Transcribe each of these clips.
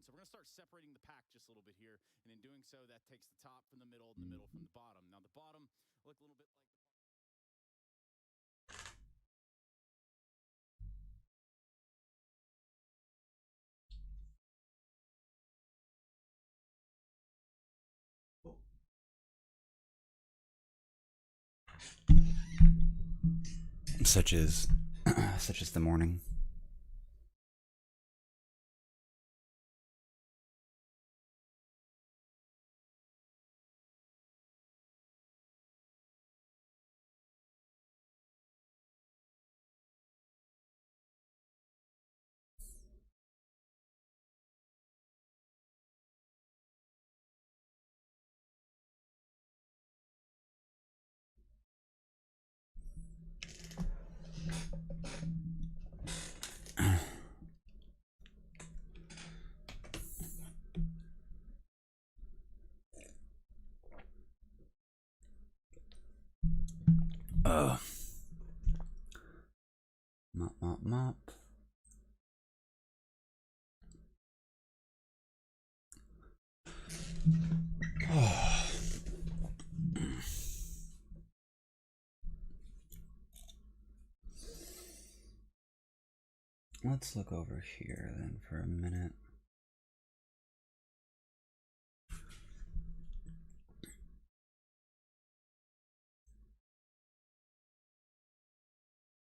one. So we're going to start separating the pack just a little bit here. And in doing so, that takes the top from the middle and the middle from the bottom. Now the bottom look a little bit like such as the morning. Mop. Let's look over here then for a minute.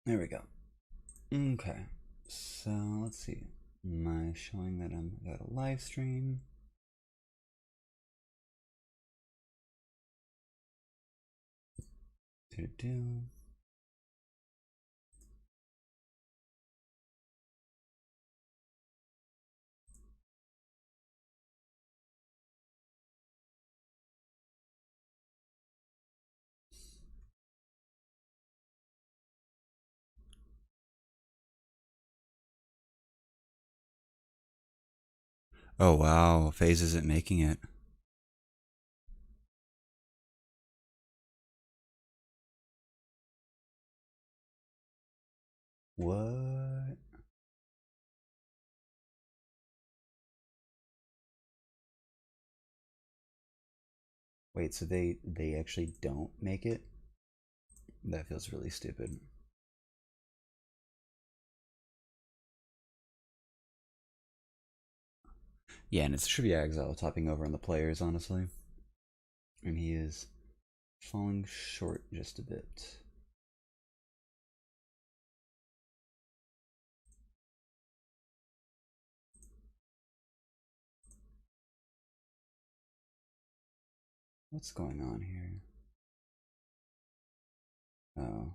There we go. Okay, so let's see. Am I showing that I'm got a live stream? Do. Oh wow, FaZe isn't making it. What? Wait, so they actually don't make it? That feels really stupid. Yeah, and it should be Exile topping over on the players, honestly. And he is falling short just a bit. What's going on here? Oh.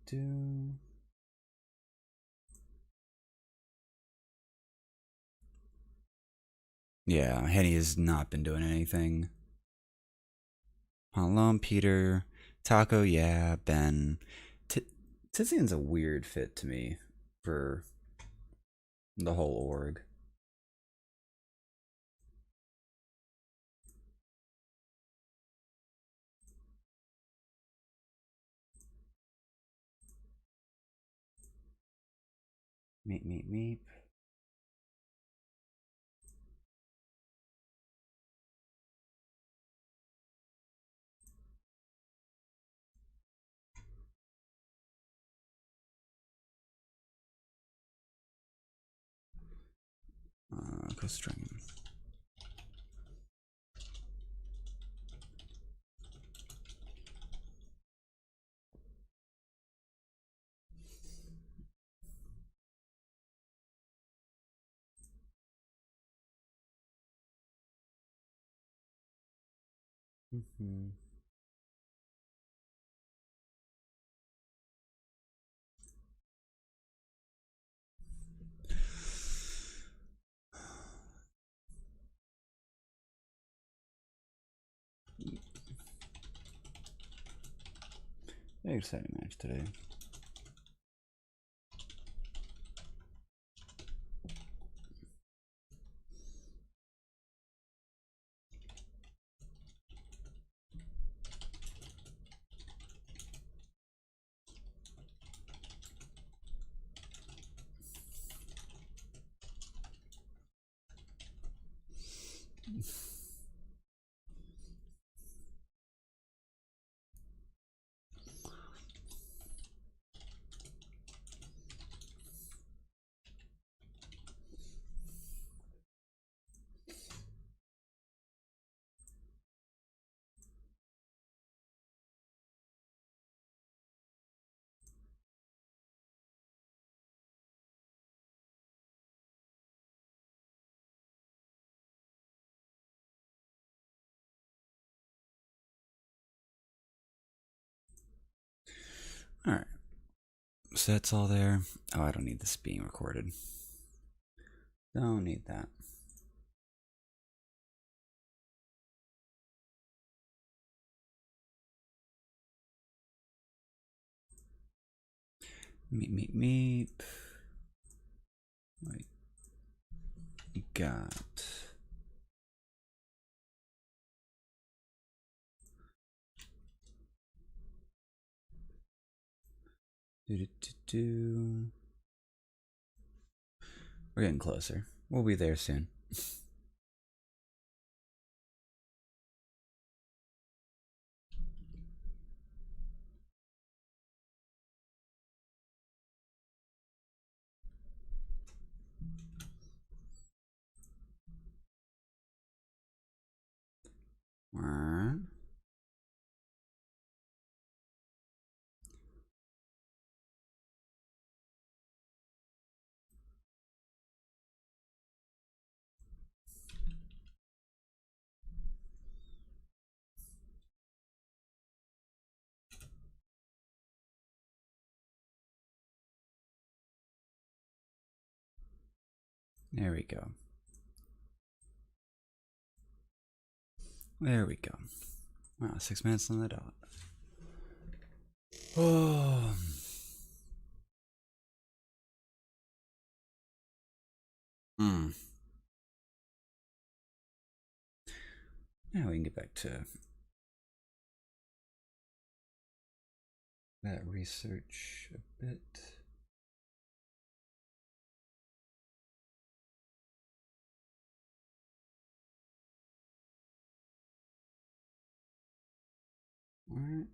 Do. Yeah, Henny has not been doing anything. Alone, Peter. Taco, yeah. Ben. Tizian's a weird fit to me for the whole org. Meep. Go string. Very exciting match today. All right. So that's all there. Oh, I don't need this being recorded. Don't need that. Meep. Wait. Got. We're getting closer. We'll be there soon. There we go. There we go. Wow, 6 minutes on the dot. Oh. Now we can get back to that research a bit. All right.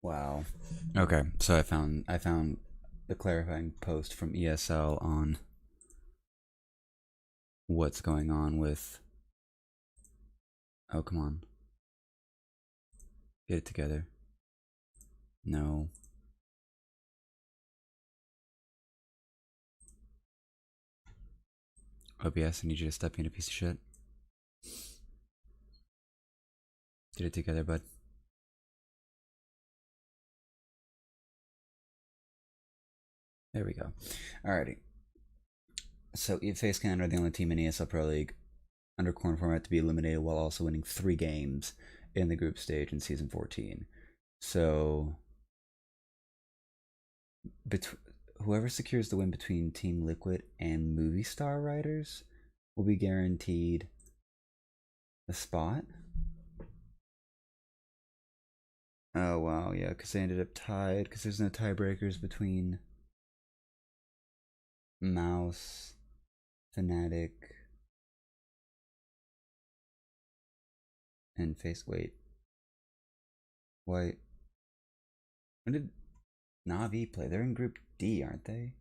Wow. Okay, so I found the clarifying post from ESL on what's going on with. Oh, come on. Get it together. No. OBS, I need you to stop being a piece of shit. Get it together, bud. There we go. Alrighty. So, FaZe Clan are the only team in ESL Pro League under corn format to be eliminated while also winning 3 games in the group stage in Season 14. So, whoever secures the win between Team Liquid and Movie Star Riders will be guaranteed a spot. Oh, wow, yeah, because they ended up tied, because there's no tiebreakers between Mouse, Fnatic, and FaZe. Wait. Why? When did Navi play? They're in Group D, aren't they?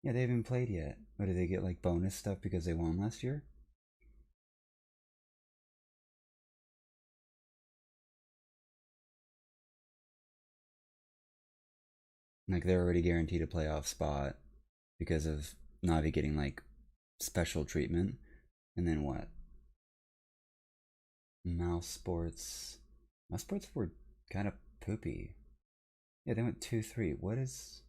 Yeah, they haven't played yet. What, did they get like bonus stuff because they won last year? Like they're already guaranteed a playoff spot because of Navi getting like special treatment. And then what? Mouse Sports. Mouse Sports were kind of poopy. Yeah, they went 2-3. What is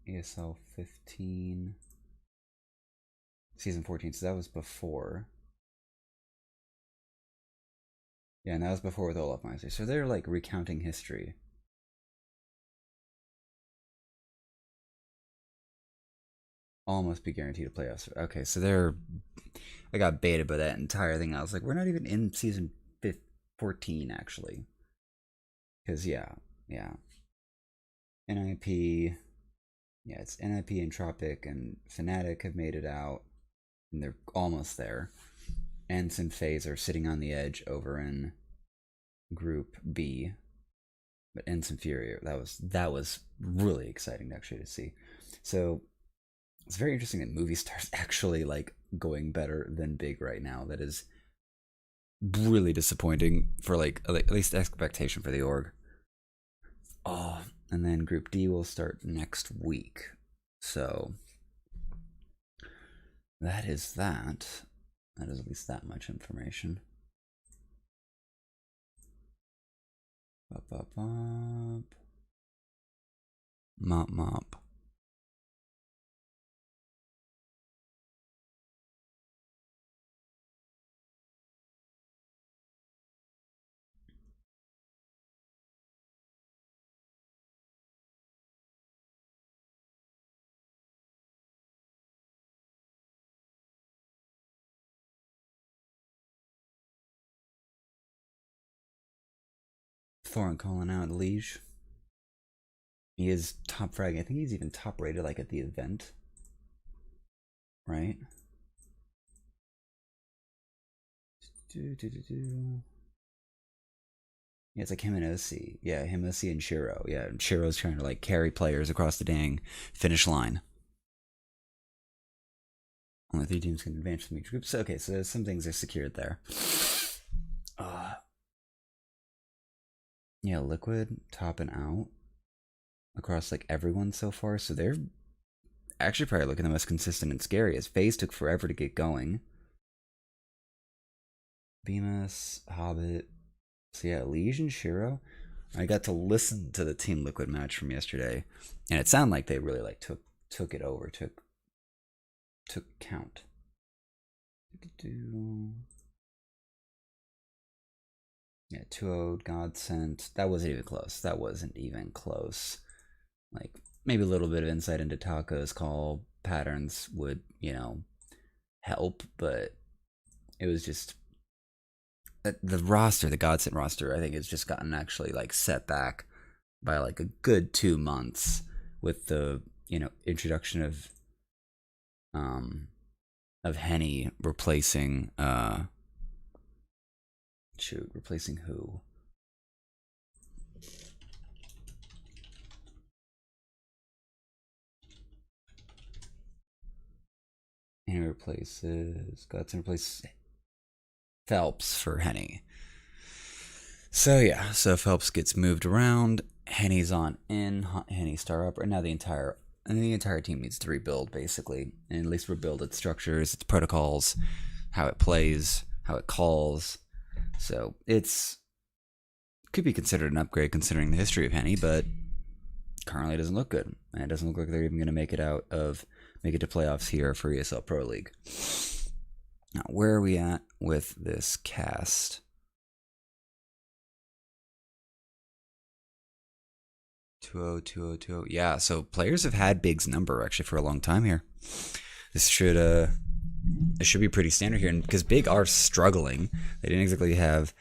ESL 15? Season 14, so that was before. Yeah, and that was before with Olaf Meister. So they're like recounting history. Almost be guaranteed to playoffs. Okay, so they're. I got baited by that entire thing. I was like, we're not even in season 14 actually. Because yeah. NIP, yeah, it's NIP, Entropic, and Fnatic have made it out, and they're almost there. Ents and FaZe are sitting on the edge over in Group B, but Ents and Fury, that was really exciting actually to see. So it's very interesting that Movie Star's actually like going better than Big right now. That is really disappointing for like at least expectation for the org. Oh, and then Group D will start next week. So that is that. That is at least that much information. Mop. Thorin calling out Liege. He is top frag. I think he's even top rated like at the event. Right? Yeah, it's like him and OC. Yeah, him, OC, and Shiro. Yeah, and Shiro's trying to like carry players across the dang finish line. Only 3 teams can advance from each group. So, okay, so some things are secured there. Yeah, Liquid topping out across like everyone so far. So they're actually probably looking the most consistent and scary, as FaZe took forever to get going. Bemis, Hobbit. So yeah, Liege and Shiro. I got to listen to the Team Liquid match from yesterday, and it sounded like they really like took it over, took count. Yeah, 2-0 Godsent. That wasn't even close. Like, maybe a little bit of insight into Taco's call patterns would, help, but it was just the roster, the Godsent roster, I think has just gotten actually like set back by like a good 2 months with the, introduction of Henny replacing replacing who? Henny replaces Godsent replaces Phelps for Henny. So yeah, so Phelps gets moved around. Henny's on in. Henny star up, and now the entire team needs to rebuild basically, and at least rebuild its structures, its protocols, how it plays, how it calls. So could be considered an upgrade considering the history of Henny, but currently it doesn't look good, and it doesn't look like they're even going to make it to playoffs here for ESL Pro League. Now, where are we at with this cast? 2-0. Yeah, so players have had Big's number actually for a long time here. This should be pretty standard here, and because Big are struggling, they didn't exactly have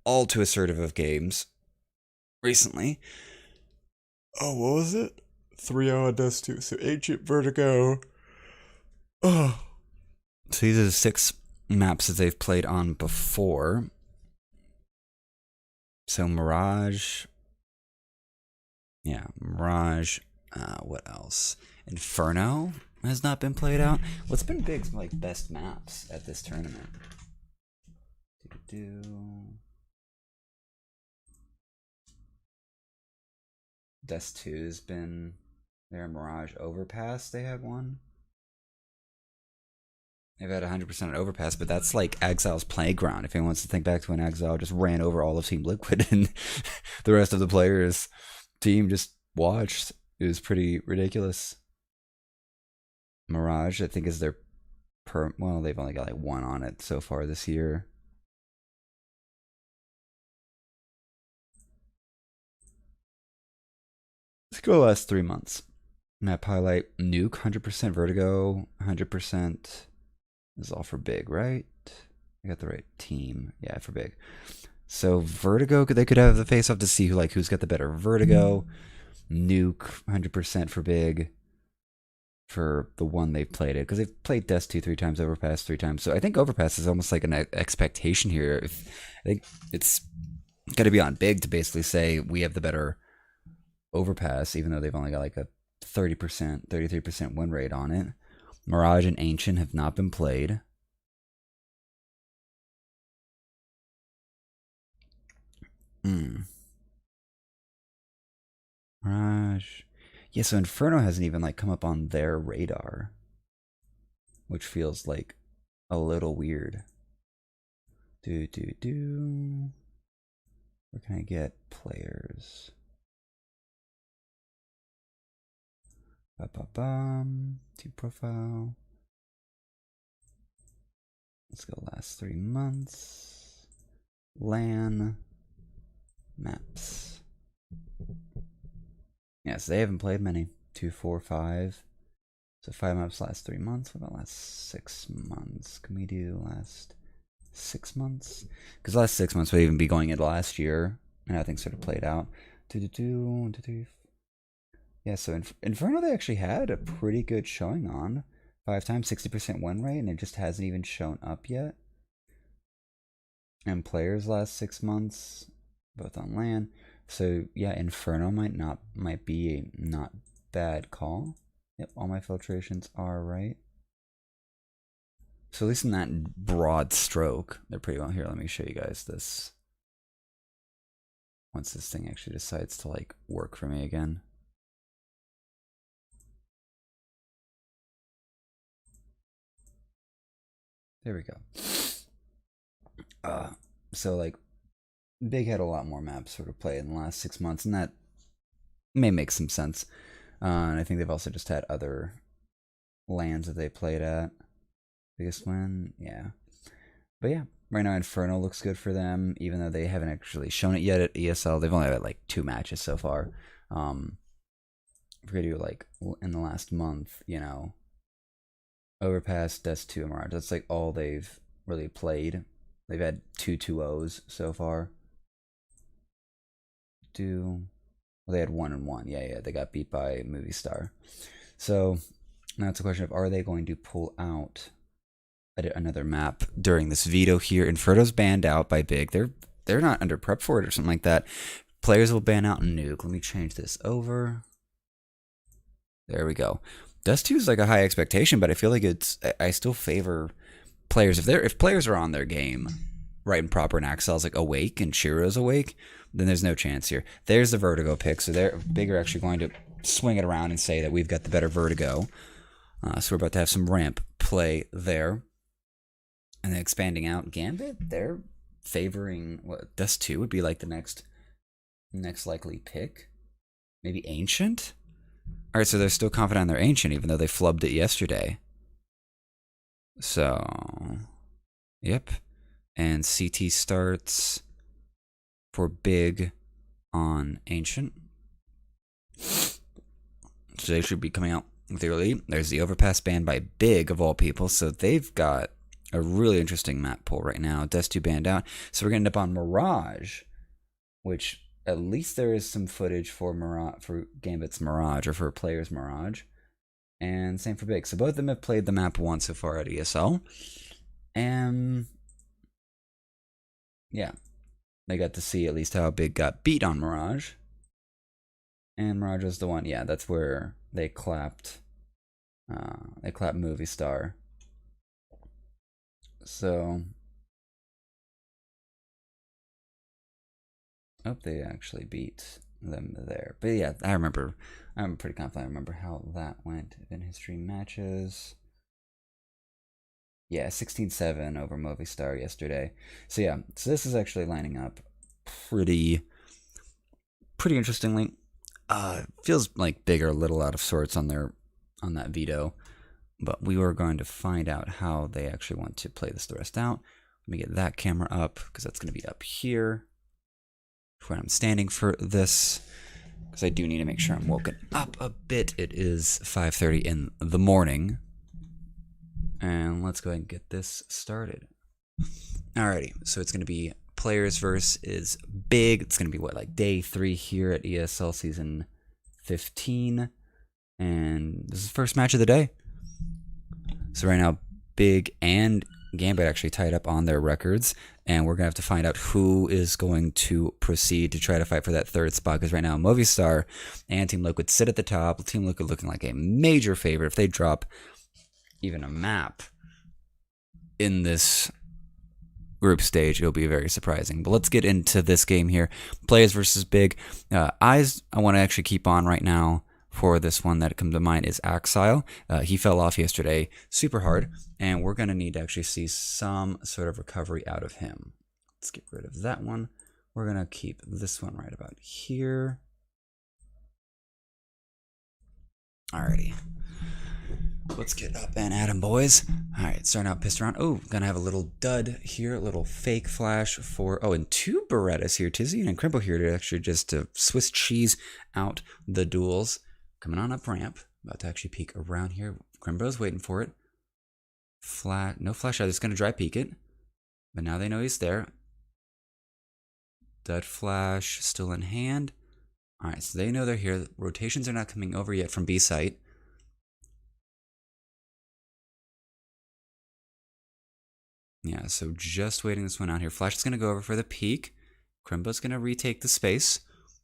all too assertive of games recently. Oh, what was it? 3-0 on Dust 2. So Ancient Vertigo. Oh. So these are the 6 maps that they've played on before. So Mirage. Yeah, Mirage. What else? Inferno has not been played out. What's been Big's like best maps at this tournament? Dust 2's been there. Mirage Overpass, they had one. They've had 100% on Overpass, but that's like Exile's playground. If anyone wants to think back to when Exile just ran over all of Team Liquid and the rest of the players' team just watched, it was pretty ridiculous. Mirage, I think, is their well, they've only got like 1 on it so far this year. go the last 3 months. Map highlight, Nuke, 100% Vertigo, 100%. This is all for big, right? I got the right team. Yeah, for big. So Vertigo, they could have the face-off to see who's got the better Vertigo. Nuke, 100% for big. For the one they've played it, because they've played Dust 2 3 times, Overpass 3 times. So I think Overpass is almost like an expectation here. I think it's got to be on big to basically say we have the better Overpass, even though they've only got like a 30%, 33% win rate on it. Mirage and Ancient have not been played. Mirage. Yeah, so Inferno hasn't even come up on their radar, which feels like a little weird. Where can I get players? Team profile. Let's go last 3 months. LAN. Maps. Yeah, so they haven't played many. 2, 4, 5. So 5 maps last 3 months. What about last 6 months? Can we do last 6 months? Because last 6 months would even be going into last year. And how things sort of played out. 2, 3. Yeah, so Inferno they actually had a pretty good showing on. 5 times, 60% win rate, and it just hasn't even shown up yet. And players last 6 months, both on LAN. So yeah, Inferno might be a not bad call. Yep, all my filtrations are right. So at least in that broad stroke, they're pretty well. Here, let me show you guys this. Once this thing actually decides to work for me again. There we go. So Big had a lot more maps sort of played in the last 6 months, and that may make some sense. And I think they've also just had other lands that they played at. Biggest win, yeah. But yeah, right now Inferno looks good for them, even though they haven't actually shown it yet at ESL. They've only had 2 matches so far. If we're gonna do in the last month, Overpass, Dust 2, and Mirage. That's all they've really played. They've had 2 2-0s so far. Well, they had 1 and 1. Yeah, they got beat by Movie Star. So now it's a question of, are they going to pull out another map during this veto here? Inferno's banned out by Big. They're not under prep for it or something like that. Players will ban out Nuke. Let me change this over. There we go. Dust 2 is a high expectation, but I feel like I still favor players. If players are on their game, right and proper, and Axel's awake and Shiro's awake, then there's no chance here. There's the Vertigo pick, so they're Big are actually going to swing it around and say that we've got the better Vertigo. So we're about to have some ramp play there. And then expanding out Gambit, they're favoring Dust 2 would be the next likely pick. Maybe Ancient? Alright, so they're still confident on their Ancient, even though they flubbed it yesterday. So, yep. And CT starts for Big on Ancient. So they should be coming out with the early. There's the Overpass banned by Big, of all people. So they've got a really interesting map pool right now. Dust 2 banned out. So we're going to end up on Mirage, which at least there is some footage for Gambit's Mirage, or for players' Mirage. And same for Big. So both of them have played the map once so far at ESL. And yeah, they got to see at least how Big got beat on Mirage. And Mirage was the one, yeah, that's where they clapped Movie Star. So, they actually beat them there. But yeah, I'm pretty confident I remember how that went in history matches. Yeah, 16-7 over Movie Star yesterday. So yeah, so this is actually lining up pretty interestingly. Feels like Big are a little out of sorts on that veto, but we are going to find out how they actually want to play this the rest out. Let me get that camera up, because that's going to be up here when I'm standing for this, because I do need to make sure I'm woken up a bit. It is 5:30 in the morning. And let's go ahead and get this started. Alrighty, so it's going to be players versus big. It's going to be what, like day 3 here at ESL season 15. And this is the first match of the day. So right now, Big and Gambit actually tied up on their records, and we're going to have to find out who is going to proceed to try to fight for that 3rd spot, because right now Movistar and Team Liquid sit at the top. Team Liquid looking like a major favorite. If they drop even a map in this group stage, it'll be very surprising. But let's get into this game here. Players versus Big. Eyes I want to actually keep on right now for this one that comes to mind is Axile. He fell off yesterday super hard, and we're going to need to actually see some sort of recovery out of him. Let's get rid of that one. We're going to keep this one right about here. Alrighty. Let's get up and at him, boys. Alright, starting out pissed around. Oh, gonna have a little dud here, a little fake flash for, and 2 Berettas here. Tizzy and Crimpo here to actually just Swiss cheese out the duels. Coming on up ramp. About to actually peek around here. Crimbo's waiting for it. No flash out. It's going to dry peek it. But now they know he's there. Dud flash still in hand. Alright, so they know they're here. Rotations are not coming over yet from B site. Yeah, so just waiting this one out here. Flash is going to go over for the peek. Crimbo's going to retake the space.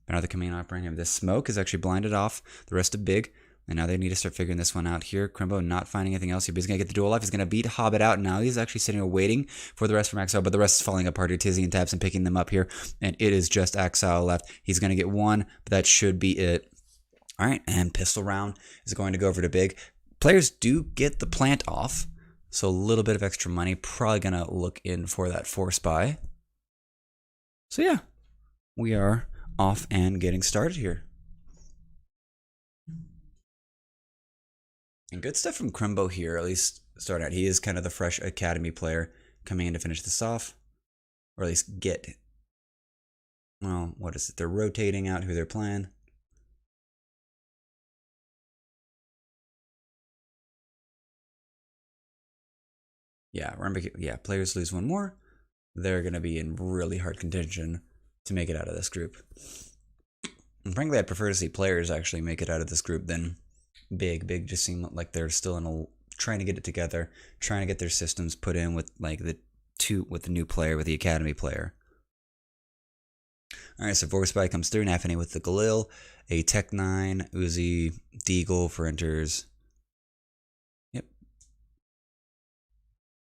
But now they're coming up right here. This smoke is actually blinded off the rest of Big. And now they need to start figuring this one out here. Crimbo not finding anything else. He's going to get the dual life. He's going to beat Hobbit out. Now he's actually sitting here waiting for the rest from Axile. But the rest is falling apart here. Tizzy and Tabs and picking them up here. And it is just Axile left. He's going to get one. But that should be it. All right. And pistol round is going to go over to Big. Players do get the plant off. So a little bit of extra money. Probably going to look in for that force buy. So yeah. We are off and getting started here. And good stuff from Crimbo here, at least starting out. He is kind of the fresh academy player coming in to finish this off. Or at least get, well, what is it? They're rotating out who they're playing. Yeah, remember, players lose one more. They're going to be in really hard contention to make it out of this group. And frankly, I'd prefer to see players actually make it out of this group than Big. Big just seem like they're still in trying to get it together, trying to get their systems put in with like the new player, with the academy player. All right, so Force Spy comes through. Nafany with the Galil, a Tech 9, Uzi, Deagle for enters. Yep.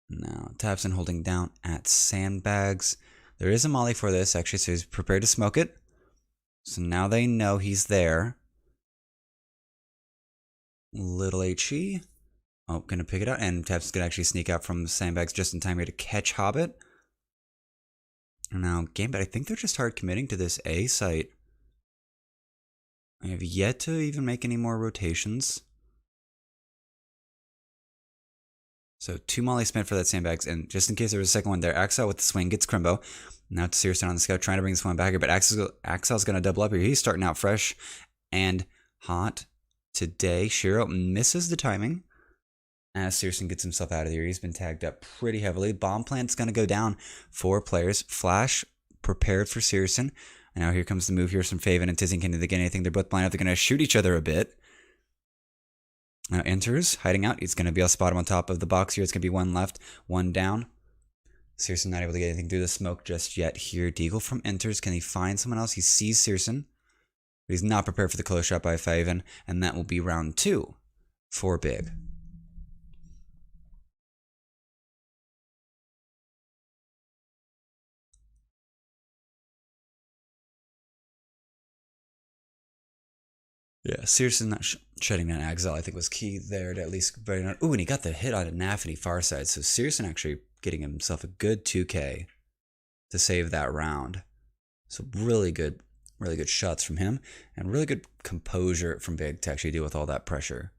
Now Tapson holding down at Sandbags. There is a molly for this actually, so he's prepared to smoke it. So now they know he's there. Little HE. Oh, gonna pick it out. And Taps is gonna actually sneak out from Sandbags just in time here to catch Hobbit. Now, Gambit, I think they're just hard committing to this A site. I have yet to even make any more rotations. So 2 molly spent for that Sandbags, and just in case there was a second one there, Axel with the swing gets Crimbo. Now to Searson on the scout, trying to bring this one back here, but Axel's going to double up here. He's starting out fresh and hot today. Shiro misses the timing as Searson gets himself out of here. He's been tagged up pretty heavily. Bomb plant's going to go down 4 players. Flash prepared for Searson. And now here comes the move here from Faven and Tizzy. Can they get anything? They're both blind up. They're going to shoot each other a bit. Now enters, hiding out. He's going to be able to spot him on top of the box here. It's going to be 1 left, 1 down. Searson not able to get anything through the smoke just yet here. Deagle from enters. Can he find someone else? He sees Searson, but he's not prepared for the close shot by Faven, and that will be round 2 for Big. Yeah, Searson not shutting down Axel, I think, was key there to at least... Ooh, and he got the hit on Nafany far side, so Searson actually getting himself a good 2K to save that round. So really good shots from him, and really good composure from Big to actually deal with all that pressure.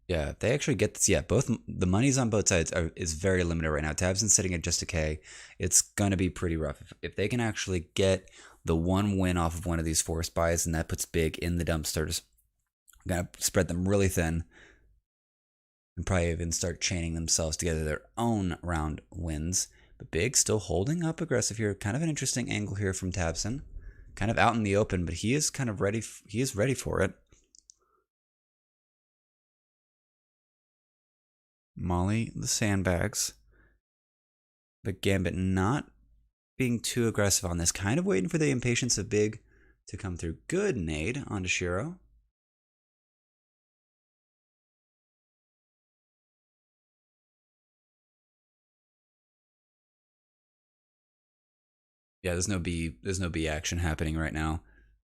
Yeah, they actually get this. Yeah, both the monies on both sides is very limited right now. Tabson's sitting at just a K. It's gonna be pretty rough if they can actually get the one win off of one of these forced buys, and that puts Big in the dumpsters. Gonna spread them really thin, and probably even start chaining themselves together their own round wins. But Big still holding up aggressive here. Kind of an interesting angle here from Tabson. Kind of out in the open, but he is kind of ready. He is ready for it. Molly the sandbags. But Gambit not being too aggressive on this. Kind of waiting for the impatience of Big to come through. Good nade onto Shiro. Yeah, there's no B action happening right now.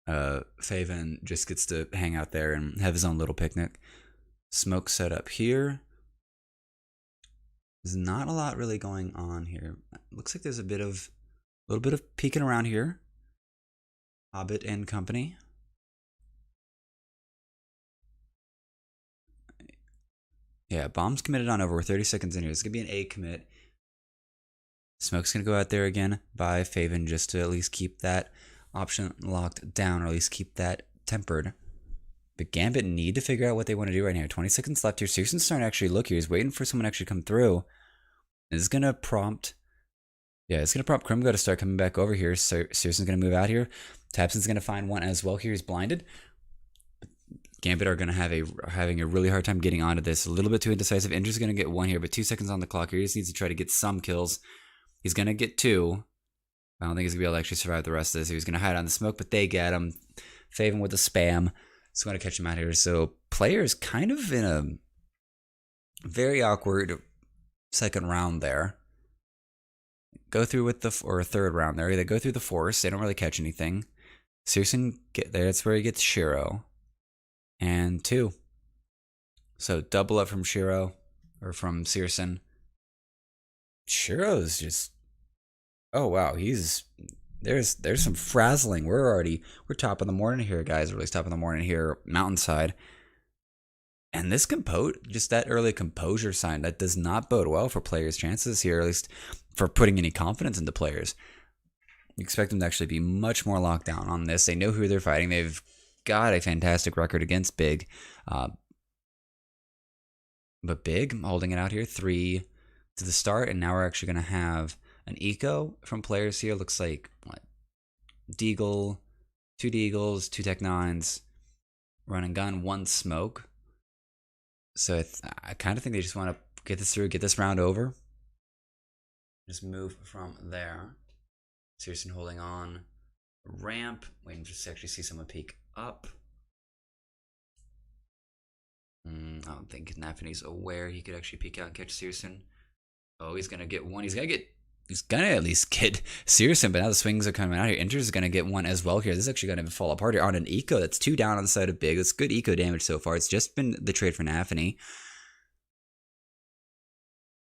Faven just gets to hang out there and have his own little picnic. Smoke set up here. There's not a lot really going on here. Looks like there's a little bit of peeking around here. Hobbit and company. Yeah, bomb's committed on over. We're 30 seconds in here. It's gonna be an A commit. Smoke's gonna go out there again by Faven just to at least keep that option locked down, or at least keep that tempered. But Gambit need to figure out what they want to do right now. 20 seconds left here. Searson's starting to actually look here. He's waiting for someone to actually come through. This is gonna prompt. Yeah, it's gonna prompt Krimgo to start coming back over here. So Searson's gonna move out here. Tabson's gonna find one as well here. He's blinded. Gambit are gonna have having a really hard time getting onto this. A little bit too indecisive. Indra's gonna get one here, but 2 seconds on the clock here. He just needs to try to get some kills. He's gonna get two. I don't think he's gonna be able to actually survive the rest of this. He's gonna hide on the smoke, but they get him. Faven with the spam. Just want to catch him out here. So players kind of in a very awkward second round there. Go through with or third round there. They go through the force. They don't really catch anything. Searson get there. That's where he gets Shiro. And 2. So double up from Shiro, or from Searson. Shiro's just, oh wow, there's some frazzling. We're top of the morning here, guys. We're at least top of the morning here, Mountainside. And this just that early composure sign, that does not bode well for players' chances here, at least for putting any confidence into players. You expect them to actually be much more locked down on this. They know who they're fighting. They've got a fantastic record against Big. But Big holding it out here, 3 to the start, and now we're actually going to have an eco from players here. Looks like, what? Deagle, 2 Deagles, 2 Tech 9s, run and gun, 1 smoke. So I kind of think they just want to get this through, get this round over. Just move from there. Searson holding on. Ramp, waiting just to actually see someone peek up. I don't think Nafany's aware he could actually peek out and catch Searson. Oh, he's gonna get one. He's gonna at least get Searson, but now the swings are coming out here. Inter's gonna get one as well here. This is actually gonna fall apart here on an eco. That's 2 down on the side of Big. That's good eco damage so far. It's just been the trade for Nafany.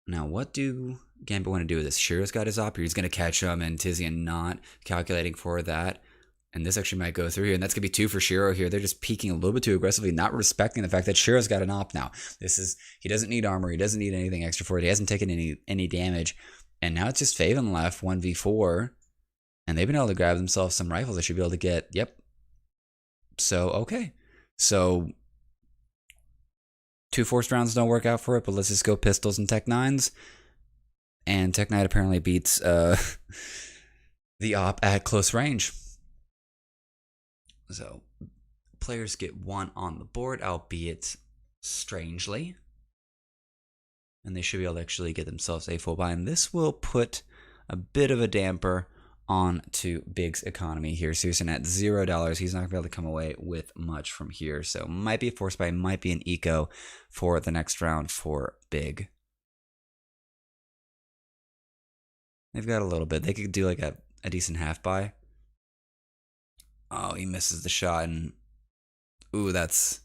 Now, what do Gambit want to do with this? Shiro's got his op here. He's gonna catch him, and Tizian not calculating for that. And this actually might go through here, and that's gonna be 2 for Shiro here. They're just peeking a little bit too aggressively, not respecting the fact that Shiro's got an op now. He doesn't need armor. He doesn't need anything extra for it. He hasn't taken any damage. And now it's just Faven left, 1v4. And they've been able to grab themselves some rifles they should be able to get. Yep. So, okay. So, 2 forced rounds don't work out for it, but let's just go pistols and Tech 9s. And Tech 9 apparently beats the op at close range. So, players get 1 on the board, albeit strangely. And they should be able to actually get themselves a full buy. And this will put a bit of a damper onto Big's economy here. Searson at $0. He's not going to be able to come away with much from here. So might be a force buy, might be an eco for the next round for Big. They've got a little bit. They could do like a decent half buy. Oh, he misses the shot. And ooh, that's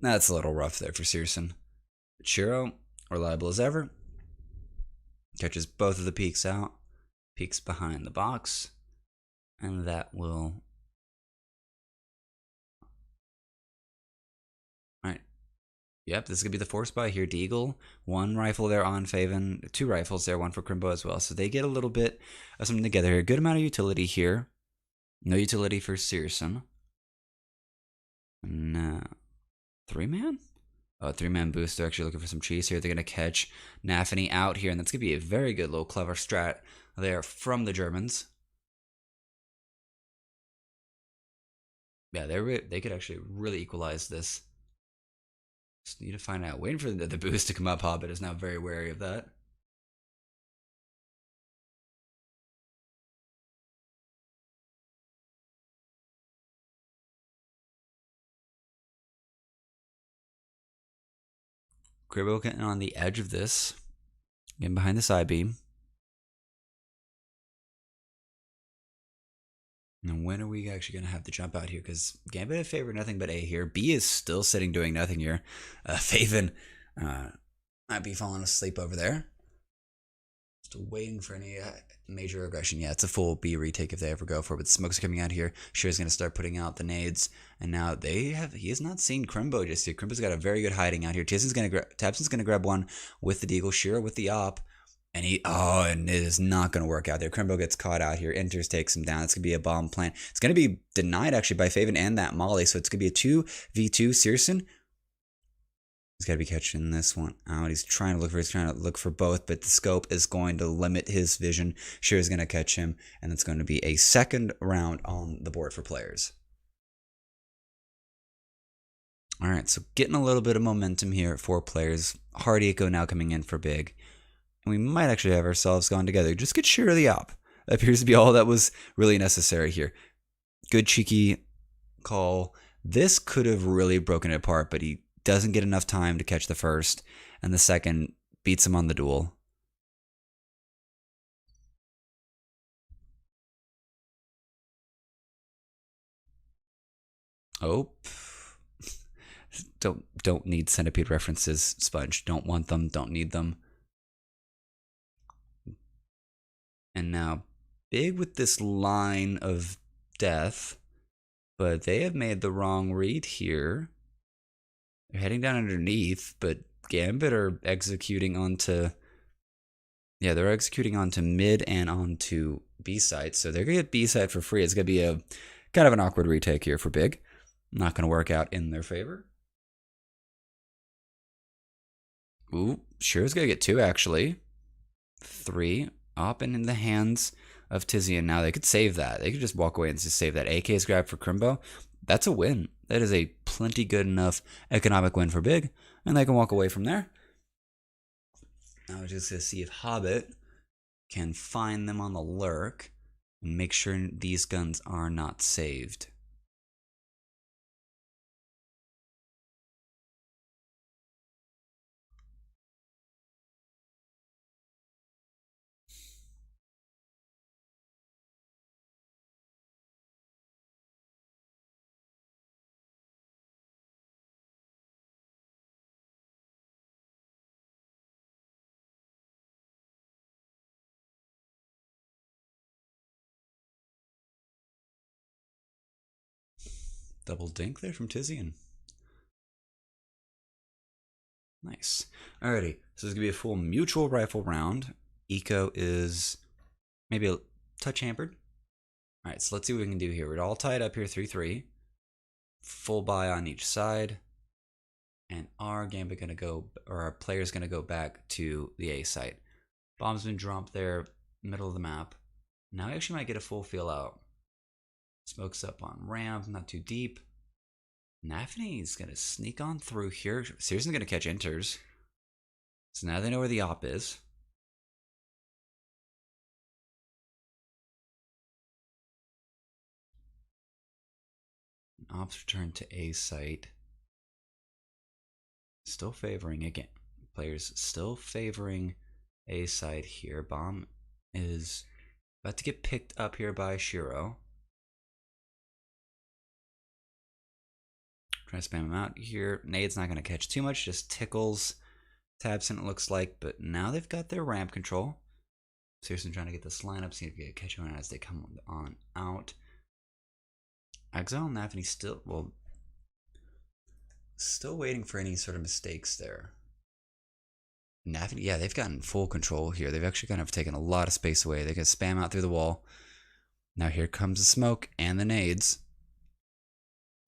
a little rough there for Searson. Shiro, reliable as ever. Catches both of the peaks out. Peeks behind the box. And that will... Alright. Yep, this is going to be the force buy here. Deagle, 1 rifle there on Faven, 2 rifles there, 1 for Crimbo as well. So they get a little bit of something together here. Good amount of utility here. No utility for Searson. No. 3-man? Oh, 3-man boost. They're actually looking for some cheese here. They're going to catch Nafany out here, and that's going to be a very good little clever strat there from the Germans. Yeah, they could actually really equalize this. Just need to find out. Waiting for the boost to come up. Hobbit is now very wary of that. Gribbo getting on the edge of this. Getting behind the side beam. And when are we actually going to have the jump out here? Because Gambit have favored nothing but A here. B is still sitting doing nothing here. Faven might be falling asleep over there. Still waiting for any major aggression. Yeah, it's a full B retake if they ever go for it. But the smokes are coming out here. Shear's going to start putting out the nades. And now he has not seen Crimbo just yet. Crimbo's got a very good hiding out here. Tabson's going to grab one with the deagle. Shear with the op. And and it is not going to work out there. Crimbo gets caught out here. Enters, takes him down. It's going to be a bomb plant. It's going to be denied actually by Faven and that Molly. So it's going to be a 2v2. Searson, he's got to be catching this one out. He's trying to look for both, but the scope is going to limit his vision. Shear is going to catch him, and it's going to be a second round on the board for players. All right, so getting a little bit of momentum here for players. Hard Eco now coming in for big. And we might actually have ourselves gone together. Just get Shear the op. That appears to be all that was really necessary here. Good cheeky call. This could have really broken it apart, but he doesn't get enough time to catch the first, and the second beats him on the duel. Oh. Don't need centipede references, Sponge. Don't want them, don't need them. And now, big with this line of death, but they have made the wrong read here. They're heading down underneath, but Gambit are executing onto... Yeah, they're executing onto mid and onto B side, so they're going to get B side for free. It's going to be a kind of an awkward retake here for big. Not going to work out in their favor. Ooh, Shear's going to get 2, actually. 3. Up and in the hands of Tizian. Now they could save that. They could just walk away and just save that. AK's grab for Crimbo. That's a win. That is a plenty good enough economic win for big. And they can walk away from there. Now we're just going to see if Hobbit can find them on the lurk and make sure these guns are not saved. Double dink there from Tizian. Nice. Alrighty, so this is going to be a full mutual rifle round. Eco is maybe a touch hampered. Alright, so let's see what we can do here. We're all tied up here, 3-3. Full buy on each side. And our Gambit going to go, or our player's going to go back to the A site. Bomb's been dropped there, middle of the map. Now we actually might get a full feel out. Smokes up on ramp, not too deep. Nafany's going to sneak on through here. Searson's going to catch enters. So now they know where the op is. Ops return to A site. Still favoring again. Players still favoring A side here. Bomb is about to get picked up here by Shiro. Trying to spam him out here. Nade's not going to catch too much, just tickles Tabson, it looks like. But now they've got their ramp control. Seriously trying to get this lineup, see if we can catch him as they come on out. Exile and Nafany Still waiting for any sort of mistakes there. Nafty, yeah, they've gotten full control here. They've actually kind of taken a lot of space away. They can spam out through the wall. Now here comes the smoke and the nades.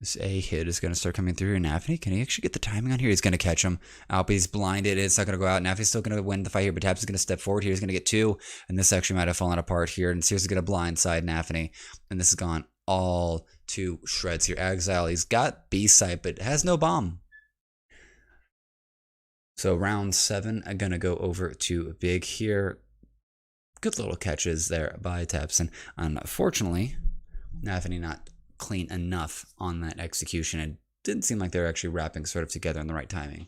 This A hit is going to start coming through here. Nafty, can he actually get the timing on here? He's going to catch him. Alpy's blinded. It's not going to go out. Nafty's still going to win the fight here, but Tabs is going to step forward here. He's going to get two, and this actually might have fallen apart here. And Sears is going to blindside Nafty, and this has gone all to shreds here. Exile, he's got B site, but has no bomb. So round 7, I'm going to go over to Big here. Good little catches there by Tapson. Unfortunately, Nafty not clean enough on that execution. It didn't seem like they were actually wrapping sort of together in the right timing.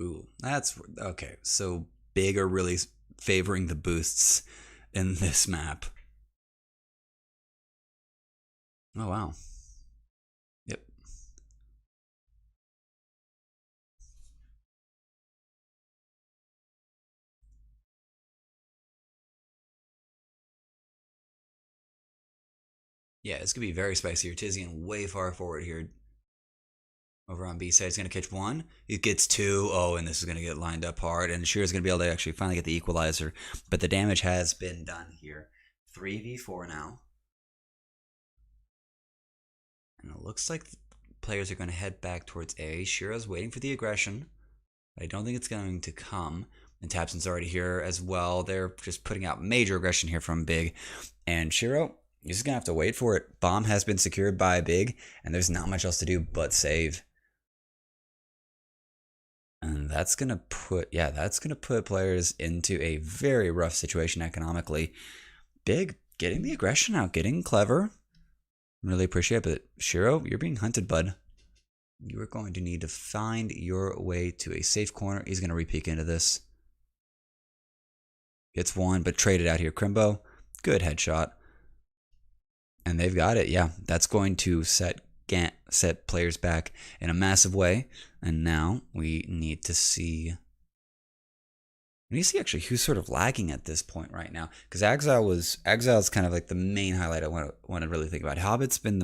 Ooh, that's okay. So Big are really favoring the boosts in this map. Oh, wow. Yep. Yeah, it's going to be very spicy here. Tizian way far forward here. Over on B side, he's going to catch one. He gets two. Oh, and this is going to get lined up hard. And Shira's going to be able to actually finally get the equalizer. But the damage has been done here. 3v4 now. And it looks like the players are going to head back towards A. Shira's waiting for the aggression. I don't think it's going to come. And Tapson's already here as well. They're just putting out major aggression here from Big. And Shiro, you're just going to have to wait for it. Bomb has been secured by Big. And there's not much else to do but save. And that's gonna put players into a very rough situation economically. Big getting the aggression out, getting clever. Really appreciate it. But Shiro, you're being hunted, bud. You are going to need to find your way to a safe corner. He's gonna repeat into this. Gets one, but traded out here. Crimbo, good headshot. And they've got it. Yeah, that's going to set players back in a massive way. And now we need to see actually who's sort of lagging at this point right now, because Exile's kind of like the main highlight I want to really think about. Hobbit's been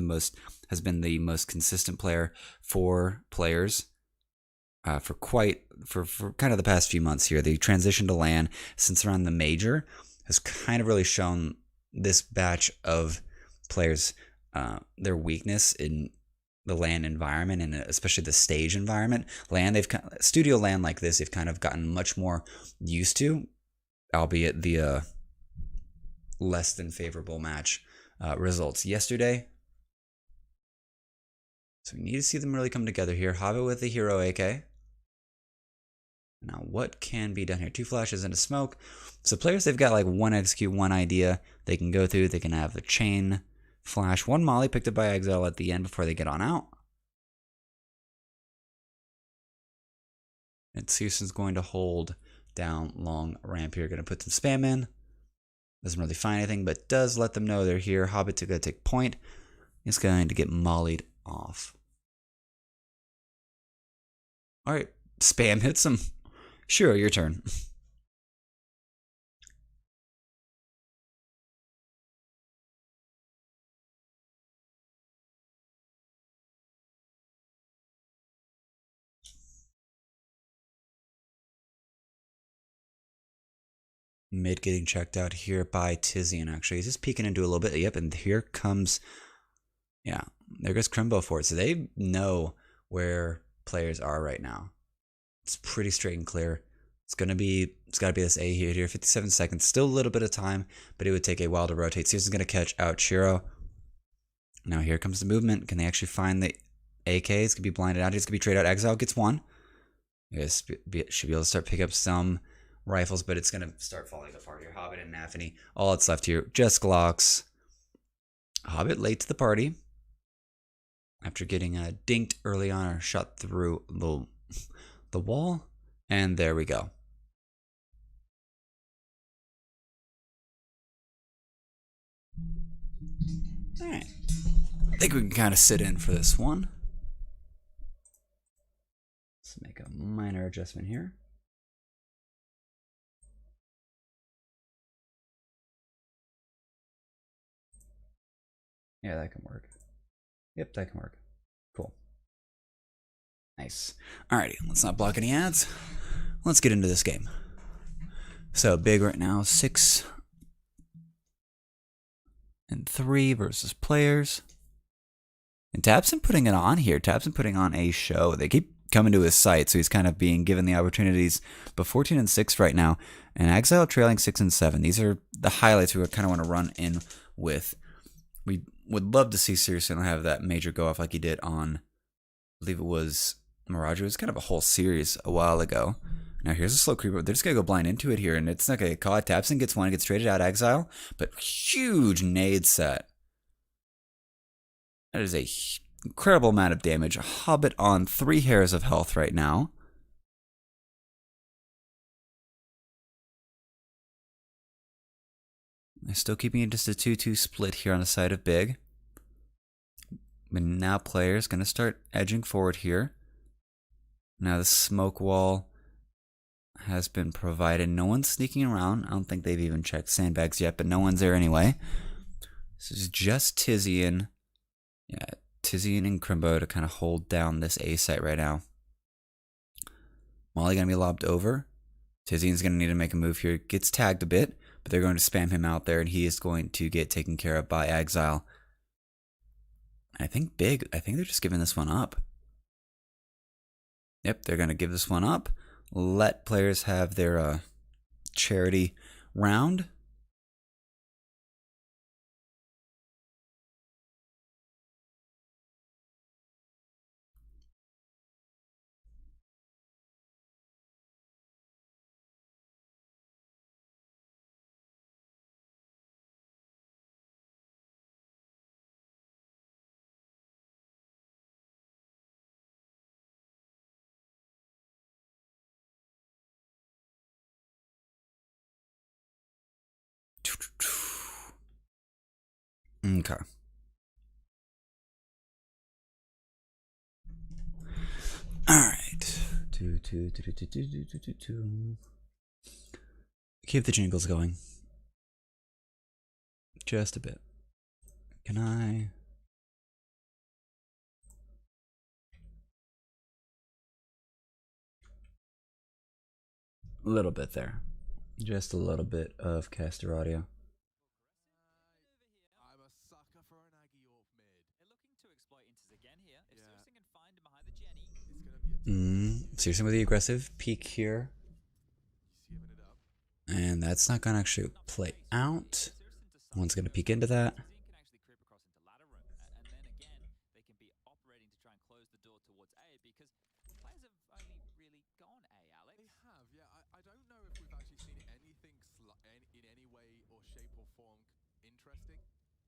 has been the most consistent player for players for kind of the past few months here. The transition to LAN since around the major has kind of really shown this batch of players their weakness in the LAN environment, and especially the stage environment. Studio LAN like this, they've kind of gotten much more used to, albeit the less than favorable match results yesterday. So we need to see them really come together here. Hobbit with the hero AK. Now what can be done here? 2 flashes and a smoke. So players, they've got like one execute, one idea they can go through. They can have a chain flash. One molly picked up by Exile at the end before they get on out. And Searson's going to hold down long ramp here. Going to put some spam in. Doesn't really find anything, but does let them know they're here. Hobbit to go take point. He's going to get mollied off. Alright, spam hits him. Sure, your turn. Mid getting checked out here by Tizian, actually. He's just peeking into a little bit. Yep, and here comes... Yeah, there goes Crimbo for it. So they know where players are right now. It's pretty straight and clear. It's got to be this A here. 57 seconds. Still a little bit of time, but it would take a while to rotate. Sears is going to catch out Shiro. Now here comes the movement. Can they actually find the AK? It's going to be blinded out. He's going to be traded out. Exile gets one. You guys should be able to start pick up some rifles, but it's going to start falling apart here. Hobbit and Nafany. All that's left here, just Glocks. Hobbit late to the party. After getting dinked early on, or shot through the wall. And there we go. Alright. I think we can kind of sit in for this one. Let's make a minor adjustment here. Yeah, that can work. Yep, that can work. Cool. Nice. Alrighty, let's not block any ads. Let's get into this game. So big right now, 6-3 versus players. And Tabson putting it on here. Tabson putting on a show. They keep coming to his site, so he's kind of being given the opportunities. But 14-6 right now, and Exile trailing 6-7. These are the highlights we kind of want to run in with. We would love to see Seriously have that major go off like he did on, I believe it was Mirage. It was kind of a whole series a while ago. Now here's a slow creeper. They're just going to go blind into it here, and it's not going to get caught. Tabson gets one, gets traded out Exile, but huge nade set. That is a incredible amount of damage. Hobbit on 3 hairs of health right now. They're still keeping it just a 2-2 split here on the side of big. But now players going to start edging forward here. Now the smoke wall has been provided. No one's sneaking around. I don't think they've even checked sandbags yet, but no one's there anyway. This is just Tizian. Yeah, Tizian and Crimbo to kind of hold down this A site right now. Molly going to be lobbed over. Tizian's going to need to make a move here. Gets tagged a bit, but they're going to spam him out there, and he is going to get taken care of by Exile. I think big. I think they're just giving this one up. Yep, they're going to give this one up. Let players have their charity round. Okay. All right. Keep the jingles going. Just a bit. Can I? A little bit there. Just a little bit of caster audio. I'm a sucker for an Aggie Orc mid. They're looking to exploit Inters again here. If Searson can find him behind the Jenny. It's gonna be a Searson with the aggressive peek here. saving it up. And that's not going to actually play out. One's going to peek into that. Tizian can actually creep across into ladder room, and then again they can be operating to try and close the door towards A because players have only really gone A, Alex. They have, yeah. I don't know if we've actually seen anything in any way or shape or form interesting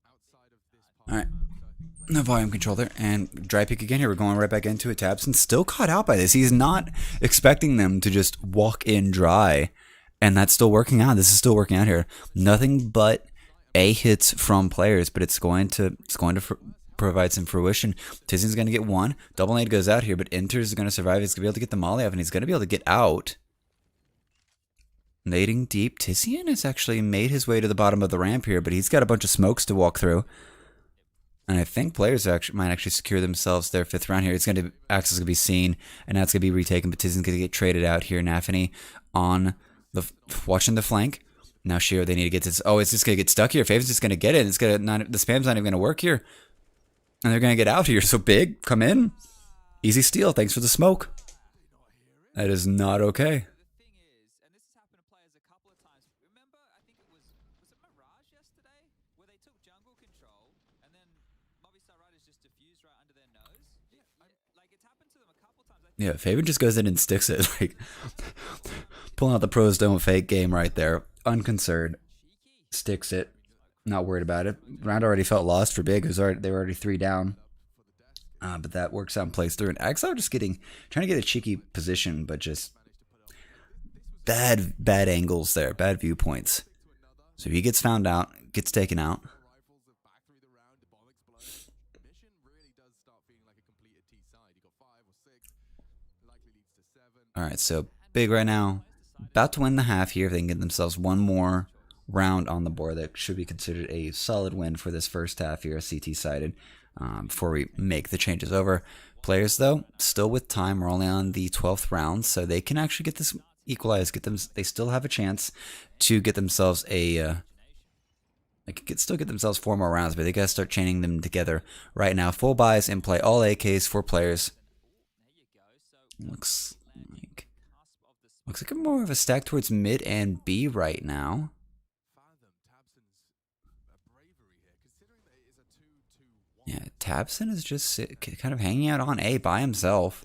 outside of this part. All right. Of the map. So I think No volume control there. And dry peek again here. We're going right back into it. Tabson still caught out by this. He's not expecting them to just walk in dry. And that's still working out. This is still working out here. Nothing but A hits from players, but it's going to provide some fruition. Tizian's going to get one. Double nade goes out here, but Inters is going to survive. He's going to be able to get the molly off, and he's going to be able to get out. Nading deep. Tizian has actually made his way to the bottom of the ramp here, but he's got a bunch of smokes to walk through. And I think players might actually secure themselves their 5th round here. Access is going to be seen, and that's going to be retaken, but Tizian's going to get traded out here. Nafany on watching the flank. Now Shiro, they need to get this. Oh, it's just going to get stuck here. Faven's just going to get it. The spam's not even going to work here. And they're going to get out here. So big, come in. Easy steal. Thanks for the smoke. That is not okay. The thing is, and this has happened to players a couple of times. Remember, I think it was it Mirage yesterday where they took jungle control and then Movistar Riders just diffused right under their nose. Like it's happened to them a couple times. Yeah, Faven just goes in and sticks it. Like pulling out the pros don't fake game right there. Unconcerned. Sticks it. Not worried about it. Round already felt lost for big. They were already 3 down. But that works out and plays through. And Exile just trying to get a cheeky position, but just bad angles there. Bad viewpoints. So he gets found out, gets taken out. Alright, so Big right now, about to win the half here. If they can get themselves one more round on the board, that should be considered a solid win for this first half here, CT sided, before we make the changes over. Players, though, still with time. We're only on the 12th round, so they can actually get this equalized. They still have a chance to get themselves still get themselves 4 more rounds, but they gotta start chaining them together right now. Full buys in play, all AKs for players. Looks like more of a stack towards mid and B right now. Yeah, Tabson is just kind of hanging out on A by himself.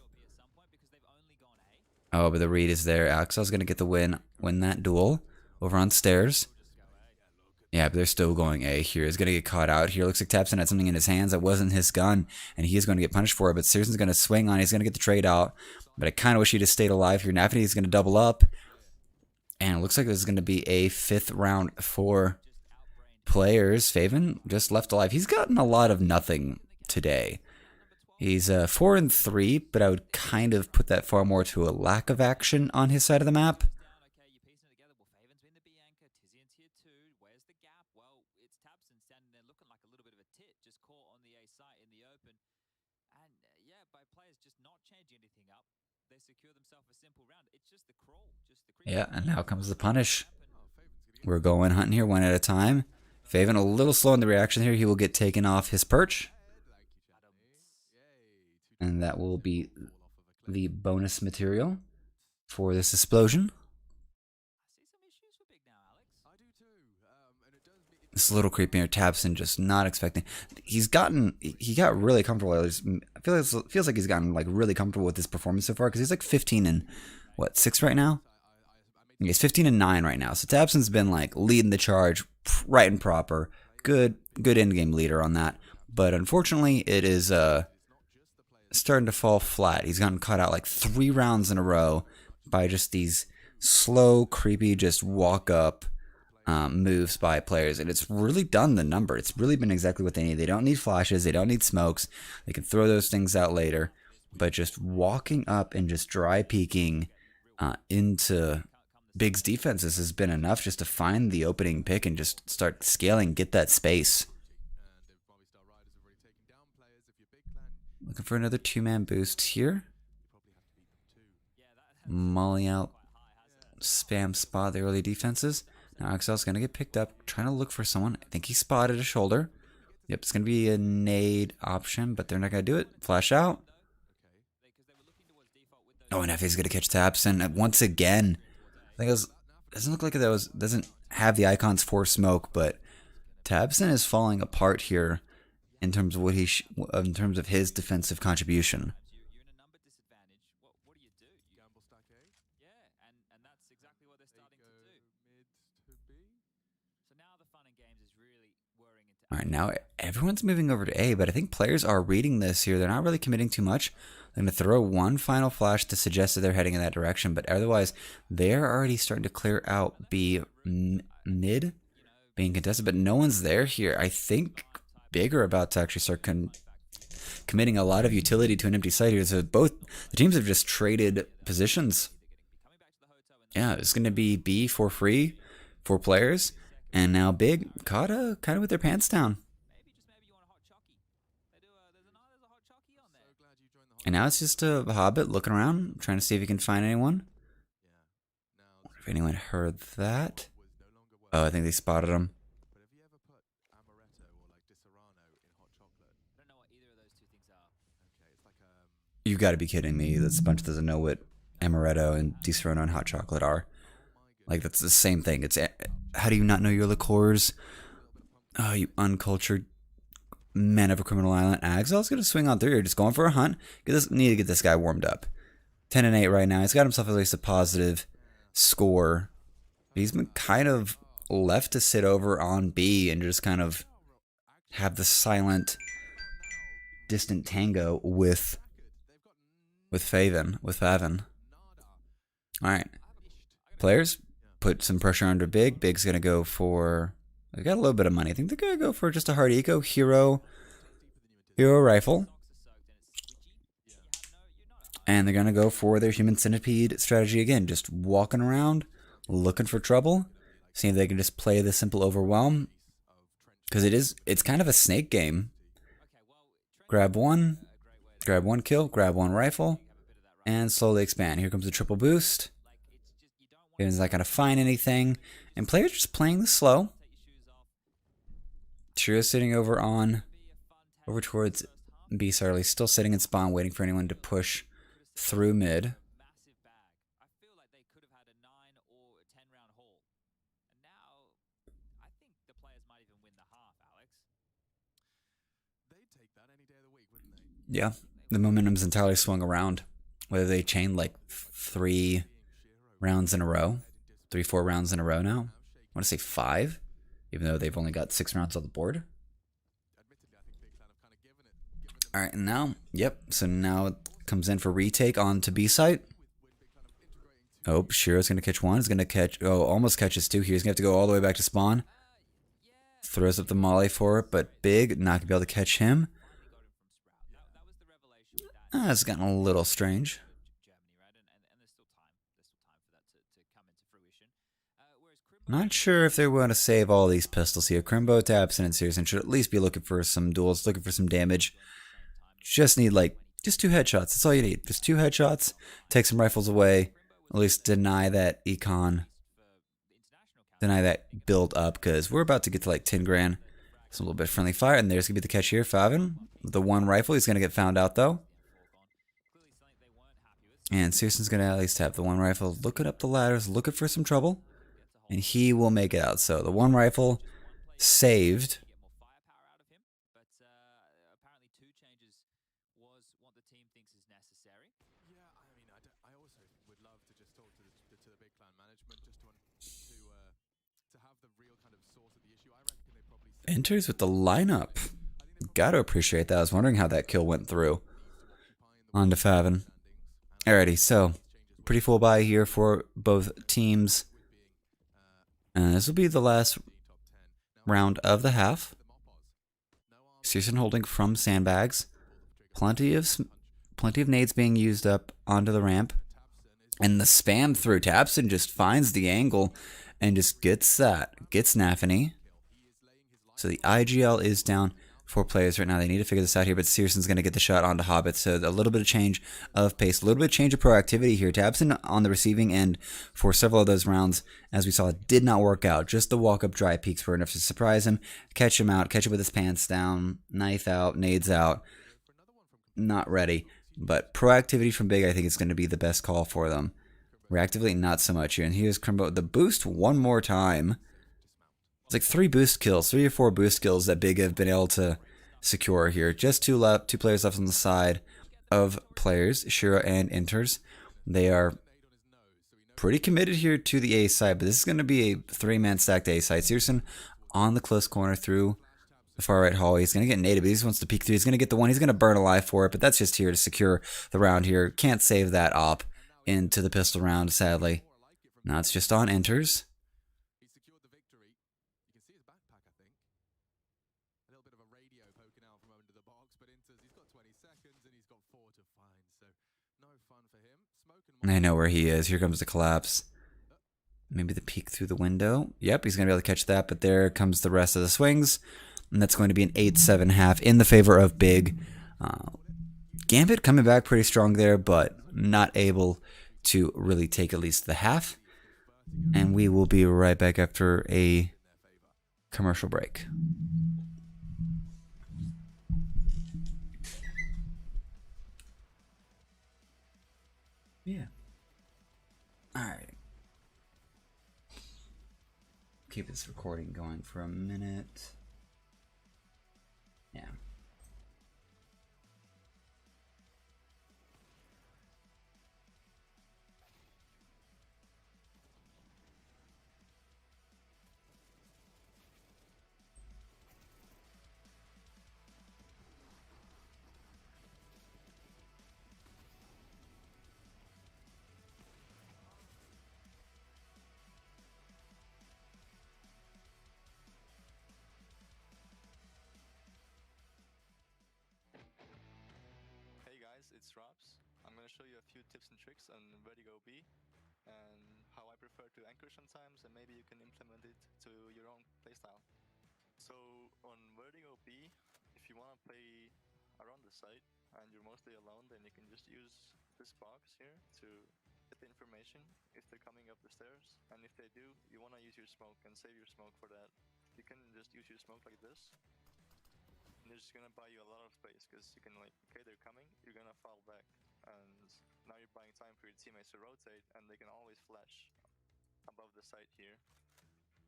Oh, but the read is there. Axel's going to get the win that duel over on stairs. Yeah, but they're still going A here. He's going to get caught out here. Looks like Tabson had something in his hands that wasn't his gun, and he is going to get punished for it, but Searson's going to swing on it. He's going to get the trade out, but I kind of wish he'd have stayed alive here. Nafany is going to double up, and it looks like this is going to be a 5th round for players. Faven just left alive. He's gotten a lot of nothing today. He's 4 and 3, but I would kind of put that far more to a lack of action on his side of the map. Yeah, and now comes the punish. We're going hunting here one at a time. Faven a little slow in the reaction here. He will get taken off his perch. And that will be the bonus material for this explosion. This little creepy here, Tabson just not expecting. He got really comfortable. Feels like he's gotten like really comfortable with his performance so far, because he's like 15 and what, 6 right now? He's 15 and 9 right now. So Tabson's been like leading the charge right and proper. Good end game leader on that. But unfortunately, it is starting to fall flat. He's gotten caught out like 3 rounds in a row by just these slow, creepy, just walk up moves by players, and it's really done the number. It's really been exactly what they need. They don't need flashes, they don't need smokes. They can throw those things out later, but just walking up and just dry peeking into Big's defenses has been enough just to find the opening pick and just start scaling, get that space. Looking for another 2-man boost here. Molly out, spam spot the early defenses. Now Axel's going to get picked up, trying to look for someone. I think he spotted a shoulder. Yep, it's going to be a nade option, but they're not going to do it. Flash out. Oh, and FA's going to catch Tabson once again. I think it was, doesn't look like that was, doesn't have the icons for smoke, but Tabson is falling apart here in terms of what in terms of his defensive contribution. All right, now everyone's moving over to A, but I think players are reading this here. They're not really committing too much. They're going to throw one final flash to suggest that they're heading in that direction, but otherwise, they're already starting to clear out B mid, being contested, but no one's there here. I think Big are about to actually start committing a lot of utility to an empty site here. So both the teams have just traded positions. Yeah, it's going to be B for free for players. And now Big caught kind of with their pants down. And now it's just a Hobbit looking around, trying to see if he can find anyone. I wonder if anyone heard that. Oh, I think they spotted him. You got to be kidding me. This bunch doesn't know what amaretto and Di Serrano and hot chocolate are. Like, that's the same thing. It's, how do you not know your liqueurs? Oh, you uncultured man of a criminal island. Axel's going to swing on through here, just going for a hunt. Need to get this guy warmed up. 10 and 8 right now. He's got himself at least a positive score. He's been kind of left to sit over on B and just kind of have the silent, distant tango with Faven. All right. Players, put some pressure under Big. Big's going to go for... They got a little bit of money. I think they're going to go for just a hard eco hero rifle. And they're going to go for their human centipede strategy again. Just walking around, looking for trouble. Seeing if they can just play the simple overwhelm. Because it's kind of a snake game. Grab one kill, grab one rifle, and slowly expand. Here comes the triple boost. He's not going to find anything. And players just playing the slow. Shiro sitting over towards B Sarley, still sitting in spawn, waiting for anyone to push through mid. I feel like they could have had a 9 or a 10 round haul. And now I think the players might even win the half, Alex. They'd take that any day of the week, wouldn't they? Yeah, the momentum's entirely swung around. Whether they chain like 3 rounds in a row, 4 rounds in a row now. I want to say 5, even though they've only got 6 rounds on the board. All right, and now, so now it comes in for retake on to B site. Oh, Shiro's going to catch one. He's going to catch, almost catches 2 here. He's going to have to go all the way back to spawn. Throws up the molly for it, but Big not going to be able to catch him. That's gotten a little strange. Not sure if they want to save all these pistols here. Crimbo, Tabson, and Searson should at least be looking for some duels, looking for some damage. Just need just 2 headshots. That's all you need. Just 2 headshots. Take some rifles away. At least deny that econ. Deny that build up, because we're about to get to like 10 grand. It's a little bit friendly fire, and there's going to be the catch here. Favin with the 1 rifle. He's going to get found out though. And Searson's going to at least have the 1 rifle. Looking up the ladders, looking for some trouble. And he will make it out. So the 1 rifle saved. Enters with the lineup. Gotta appreciate that. I was wondering how that kill went through. On to Favin. Alrighty, so pretty full buy here for both teams. This will be the last round of the half. Searson holding from sandbags. Plenty of nades being used up onto the ramp. And the spam through. Tabson just finds the angle and just gets Nafany. So the IGL is down 4 players right now. They need to figure this out here, but Searson's going to get the shot onto Hobbit. So a little bit of change of pace, a little bit of change of proactivity here. Tabson on the receiving end for several of those rounds, as we saw, did not work out. Just the walk-up dry peaks were enough to surprise him, catch him out, catch him with his pants down, knife out, nades out. Not ready. But proactivity from Big, I think, is going to be the best call for them. Reactively, not so much here. And here's Crimbo. The boost one more time. It's like 3 boost kills, 3 or 4 boost kills that Big have been able to secure here. Just 2 players left on the side of players, Shiro and Enters. They are pretty committed here to the A side, but this is going to be a 3-man stacked A side. Searson on the close corner through the far right hallway. He's going to get naded, but he just wants to peek through. He's going to get the 1. He's going to burn alive for it, but that's just here to secure the round here. Can't save that op into the pistol round, sadly. Now it's just on Enters. I know where he is. Here comes the collapse. Maybe the peek through the window. Yep, he's going to be able to catch that, but there comes the rest of the swings. And that's going to be an 8-7 half in the favor of Big. Gambit coming back pretty strong there, but not able to really take at least the half. And we will be right back after a commercial break. Yeah. Alright. Keep this recording going for a minute. Yeah. I'm going to show you a few tips and tricks on where to go B and how I prefer to anchor sometimes, and maybe you can implement it to your own playstyle. So on Vertigo B, if you want to play around the site and you're mostly alone, then you can just use this box here to get the information if they're coming up the stairs. And if they do, you want to use your smoke and save your smoke for that. You can just use your smoke like this. And it's just gonna buy you a lot of space because you can like, okay, they're coming, you're gonna fall back. And now you're buying time for your teammates to rotate, and they can always flash above the site here.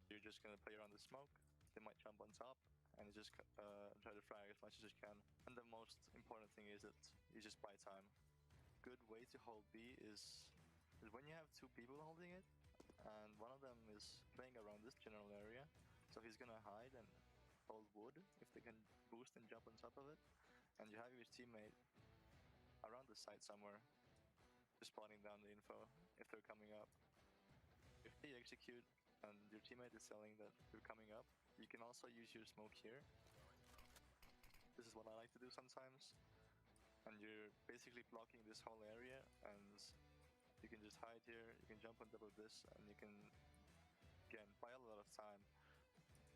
You're just gonna play around the smoke. They might jump on top, and you just try to frag as much as you can. And the most important thing is that you just buy time. Good way to hold B is when you have two people holding it, and one of them is playing around this general area, so he's gonna hide and hold wood if they can boost and jump on top of it, and you have your teammate around the site somewhere, just spotting down the info if they're coming up. If they execute and your teammate is telling that they're coming up, you can also use your smoke here. This is what I like to do sometimes. And you're basically blocking this whole area, and you can just hide here, you can jump on top of this, and you can, again, buy a lot of time.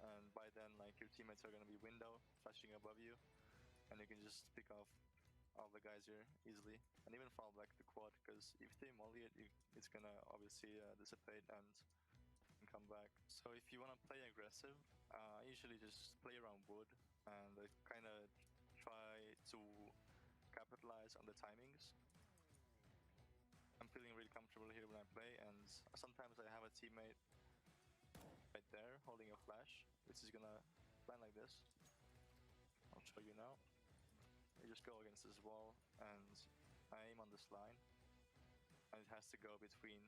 And by then, like, your teammates are gonna be window, flashing above you, and you can just pick off all the guys here easily, and even fall back to quad, because if they molly it, it's gonna obviously dissipate and come back. So if you want to play aggressive, I usually just play around wood, and I kind of try to capitalize on the timings. I'm feeling really comfortable here when I play, and sometimes I have a teammate right there holding a flash, which is gonna land like this. I'll show you now. You just go against this wall, and I aim on this line, and it has to go between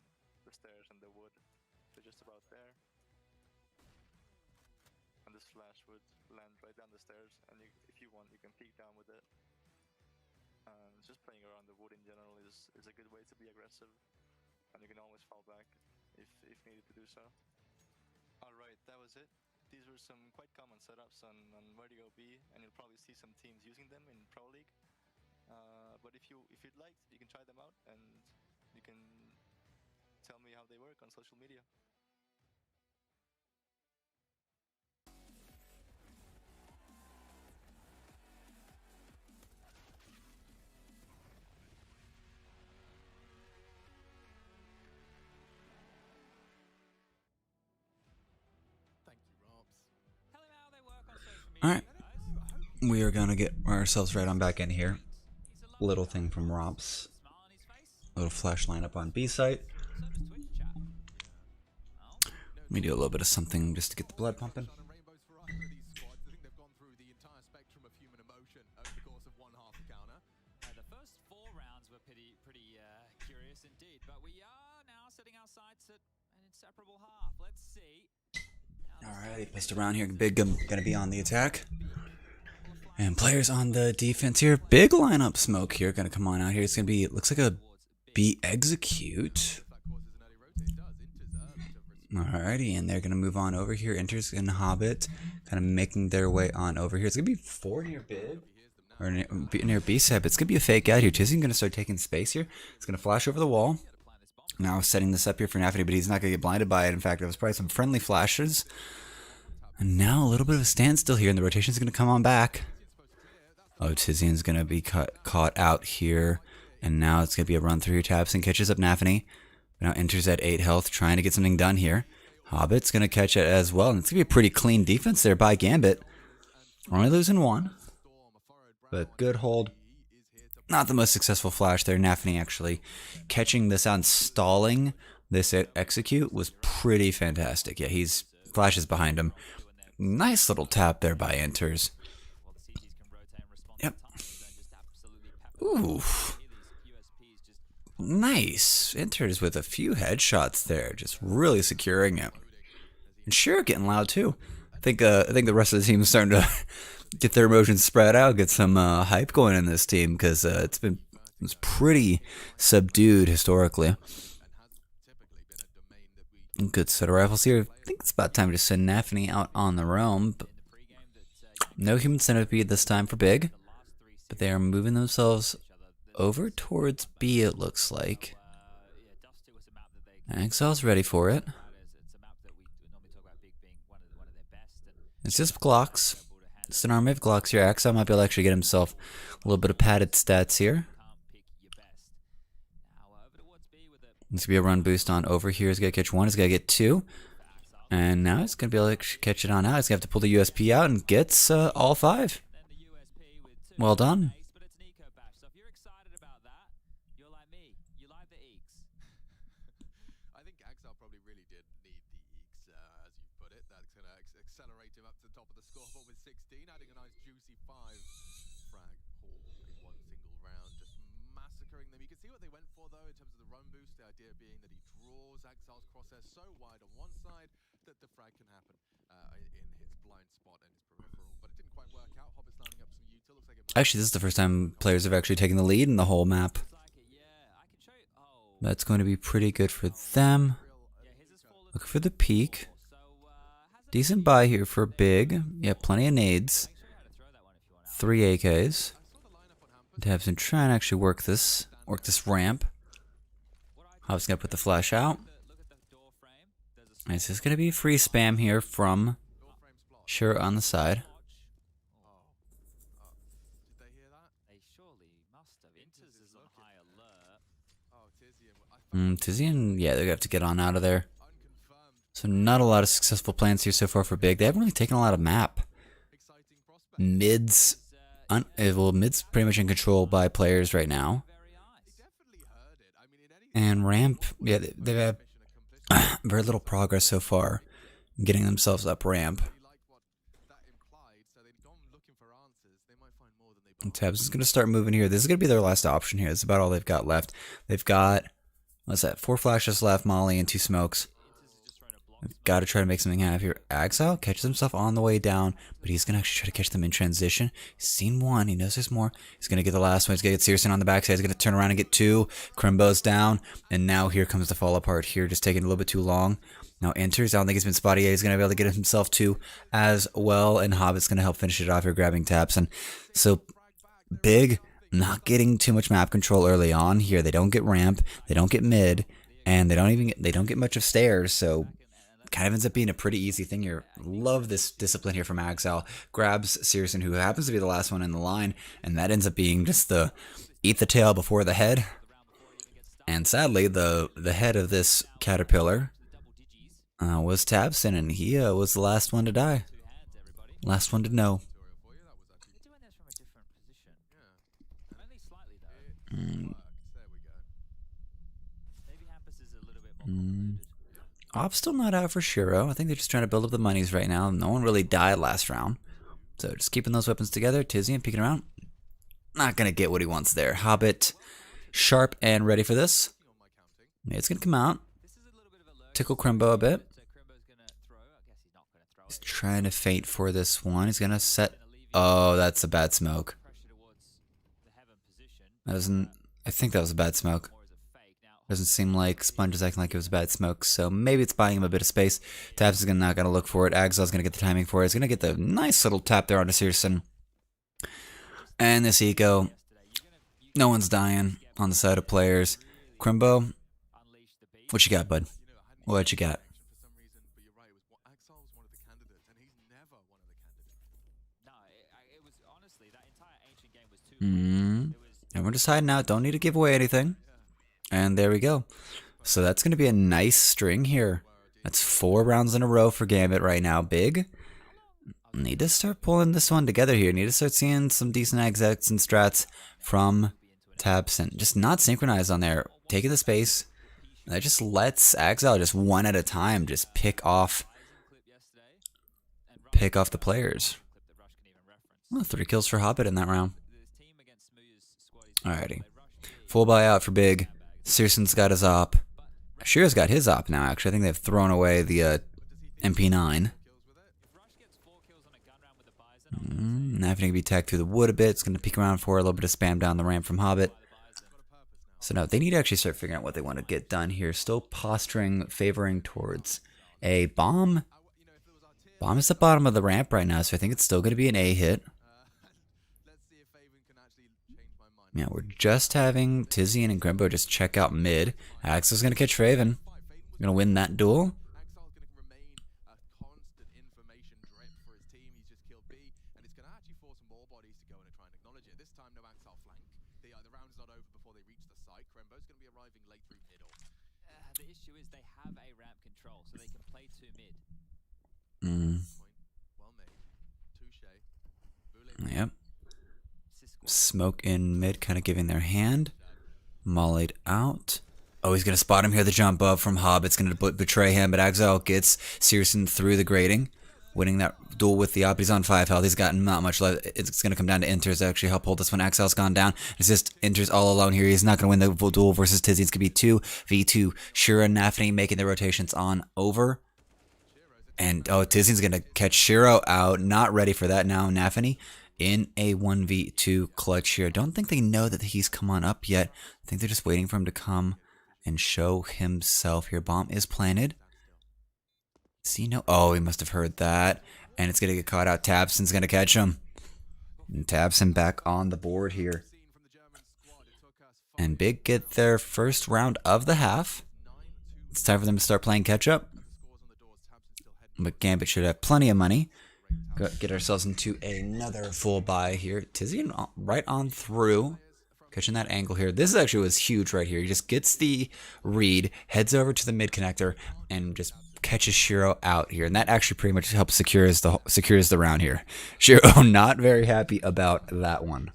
the stairs and the wood. So just about there. And this flash would land right down the stairs, and if you want, you can peek down with it. And just playing around the wood in general is a good way to be aggressive, and you can always fall back if needed to do so. Alright, that was it. These were some quite common setups on Vertigo B, and you'll probably see some teams using them in Pro League. But if you'd like, you can try them out, and you can tell me how they work on social media. Thank you, Robs. Tell him how they work on social media. All right. guys. We are gonna get ourselves right on back in here. Little thing from Robs. Smile on his face. Little flash lineup on B site. So does Twitch chat. Oh. Let me do a little bit of something just to get the blood pumping. Sunshine and rainbows for either of these squads. I think they've gone through the entire spectrum of human emotion over the course of one half encounter. The first 4 rounds were pretty curious indeed, but we are now setting our sights at an inseparable half. Let's see. Alrighty, pissed around here. Big gonna be on the attack. And players on the defense here. Big lineup smoke here. Gonna come on out here. It's gonna be, it looks like a B execute. Alrighty, and they're gonna move on over here. Inter's and Hobbit kind of making their way on over here. It's gonna be 4 near big. Or near B side. It's gonna be a fake out here. Tizzing gonna start taking space here. It's gonna flash over the wall. Now setting this up here for Nafty, but he's not gonna get blinded by it. In fact, it was probably some friendly flashes. And now a little bit of a standstill here, and the rotation's gonna come on back. Oh, Tizian's gonna be caught out here, and now it's gonna be a run through your taps and catches up Nafany. Now enters at 8 health, trying to get something done here. Hobbit's gonna catch it as well, and it's gonna be a pretty clean defense there by Gambit. Only losing 1, but good hold. Not the most successful flash there. Nafany actually catching this out and stalling this execute was pretty fantastic. Yeah, he's flashes behind him. Nice little tap there by Enters. Yep. Ooh. Nice. Enters with a few headshots there, just really securing it. And sure, getting loud too. I think the rest of the team is starting to get their emotions spread out, get some hype going in this team, because it's pretty subdued historically. Good set of rifles here. I think it's about time to send Nafany out on the roam. But no human centipede this time for Big, but they are moving themselves over towards B, it looks like. Yeah, Dusty was a map that they Exil's ready for it. it's a map that we normally talk about Big being one of their best. And It's just Glocks. It's an army of Glocks here. Exile might be able to actually get himself a little bit of padded stats here. can't pick your best. Now over towards B with it. It's going to be a run boost on over here. He's going to catch one. He's going to get two. And now he's going to be able to catch it on out. He's going to have to pull the USP out and gets all five. Then the USP with two. Well done. Ace, but it's an eco bash. So if you're excited about that, you're like me. You like the eeks. I think Axel probably really did need the eeks, as you put it. That's going to accelerate him up to the top of the scoreboard with 16, adding a nice juicy 5 frag haul in one single round, just massacring them. You can see what they went for, though, in terms of the run boost. The idea being that he draws Axel's crosshair so wide on one side that the frag can happen in his blind spot and his peripheral. But it didn't quite work out. Hobbit's lining up some util. Looks like it might Actually, this is the first time players have actually taken the lead in the whole map. Looks like it, yeah. I can show you. Oh. That's going to be pretty good for them. Yeah, his has fallen. Looking for the peak. So, has a Decent buy here for Big. Yeah, plenty of nades. show you how to throw that one if you want. 3 AKs. Tabs and try and actually work this ramp. Hobbs gonna put the flash out. Look at the door frame. There's a Nice. This is gonna be free spam here from Sure on the side. Did they hear that? They surely must have. Inters is on high alert. Oh, Tizian. Tizian, yeah, they're gonna have to get on out of there. Unconfirmed. So not a lot of successful plans here so far for Big. They haven't really taken a lot of map. Exciting prospect. Mids, well, mid's pretty much in control by players right now. Very nice. Definitely heard it. I mean, in any And ramp, yeah, they've had mission accomplished. very little progress so far getting themselves up ramp. Really like what that implied, so they've gone looking for answers. They might find more than they And Tabs is going to start moving here. This is going to be their last option here. This is about all they've got left. They've got, what's that, 4 flashes left, Molly, and 2 smokes. They've got to try to make something happen here. Axel catches himself on the way down, but he's going to actually try to catch them in transition. He's seen one. He knows there's more. He's going to get the last one. He's going to get Searson on the backside. He's going to turn around and get 2. Crimbo's down. And now here comes the fall apart here. Just taking a little bit too long. Now enters. I don't think he's been spotted yet. He's going to be able to get himself 2 as well. And Hobbit's going to help finish it off here, grabbing taps. And so Big, not getting too much map control early on here. They don't get ramp. They don't get mid. And they don't get much of stairs. So kind of ends up being a pretty easy thing here. Love this discipline here from Axel. Grabs Searson, who happens to be the last one in the line, and that ends up being just the eat the tail before the head. And sadly, the head of this caterpillar was Tabson, and he was the last one to die. Last one to know. They're doing this from a different position. Only slightly though. There we go. Maybe Hampus is a little bit more convoluted. Op's still not out for Shiro. I think they're just trying to build up the monies right now. No one really died last round. So just keeping those weapons together. Tizian peeking around. Not going to get what he wants there. Hobbit, sharp and ready for this. Yeah, it's going to come out. This is a little bit of a lurk. Tickle Crimbo a bit. So Crimbo's gonna throw. I guess he's not gonna throw He's it. trying to feint for this one. He's going to set. Oh, that's a bad smoke. Pressure towards the heaven position. That doesn't. I think that was a bad smoke. Or is it fake? Now Doesn't seem like Sponge is acting like it was a bad smoke, so maybe it's buying him a bit of space. Tabs is not going to look for it. Axel's going to get the timing for it. He's going to get the nice little tap there onto Searson. And this eco. No one's dying on the side of players. Crimbo, unleash the beast. what you got, bud? What you got? For some reason, but you're right. Axel was one of the candidates, and he's never one of the candidates. No, it was honestly that entire ancient game was too. It was Everyone just hiding out. Don't need to give away anything. And there we go. So that's going to be a nice string here. That's 4 rounds in a row for Gambit right now. Big. Need to start pulling this one together here. Need to start seeing some decent exits and strats from Tabson. Just not synchronized on there. Taking the space. That just lets Axel just one at a time just pick off clip yesterday. And the players. clip that Rush can even reference. Well, 3 kills for Hobbit in that round. This team against Smooth's squad is Alrighty. they rush B. Full buyout for Big. Searson's got his op. Shira's got his op now, actually. I think they've thrown away the MP9. If Rush gets 4 kills on a gun round with the Bison, Now having to be tagged through the wood a bit. It's going to peek around for a little bit of spam down the ramp from Hobbit. So now they need to actually start figuring out what they want to get done here. Still posturing, favoring towards a bomb. Bomb is the bottom of the ramp right now, so I think it's still going to be an A hit. Let's see if Faven can actually change my mind. Yeah, we're just having Tizian and Grimbo just check out mid. Axel's gonna catch Faven. Gonna win that duel. Axel's going to remain a constant information drip for his team. He's just killed B, and it's going to actually force more bodies to go in and try and acknowledge it. This time, no Axel flank. The round's not over before they reach the site. Krembo's going to be arriving late through middle. The issue is they have a ramp control, so they can play 2 mid. Mm. Point well made. Touche. Yep. Smoke in mid, kind of giving their hand. Mollied out. Oh, he's going to spot him here. The jump up from Hobbit's going to betray him, but Axel gets Searson through the grating, winning that duel with the op. He's on 5 health. He's got not much left. It's going to come down to Inters to actually help hold this one. Axel's gone down. It's just Inters all alone here. He's not going to win the duel versus Tizzy. It's going to be 2v2. Shira and Nafany making the rotations on over. And, oh, Tizzy's going to catch Shiro out. Not ready for that now. Nafany in a 1v2 clutch here. Don't think they know that he's come on up yet. I think they're just waiting for him to come and show himself here. Bomb is planted. See, no. Oh, he must have heard that. And it's going to get caught out. Tabson's going to catch him. And Tabson back on the board here. And Big get their first round of the half. It's time for them to start playing catch up. But Gambit should have plenty of money. Get ourselves into another full buy here. Tizian right on through. Catching that angle here. This actually was huge right here. He just gets the read, heads over to the mid connector, and just catches Shiro out here. And that actually pretty much helps secures the round here. Shiro not very happy about that one.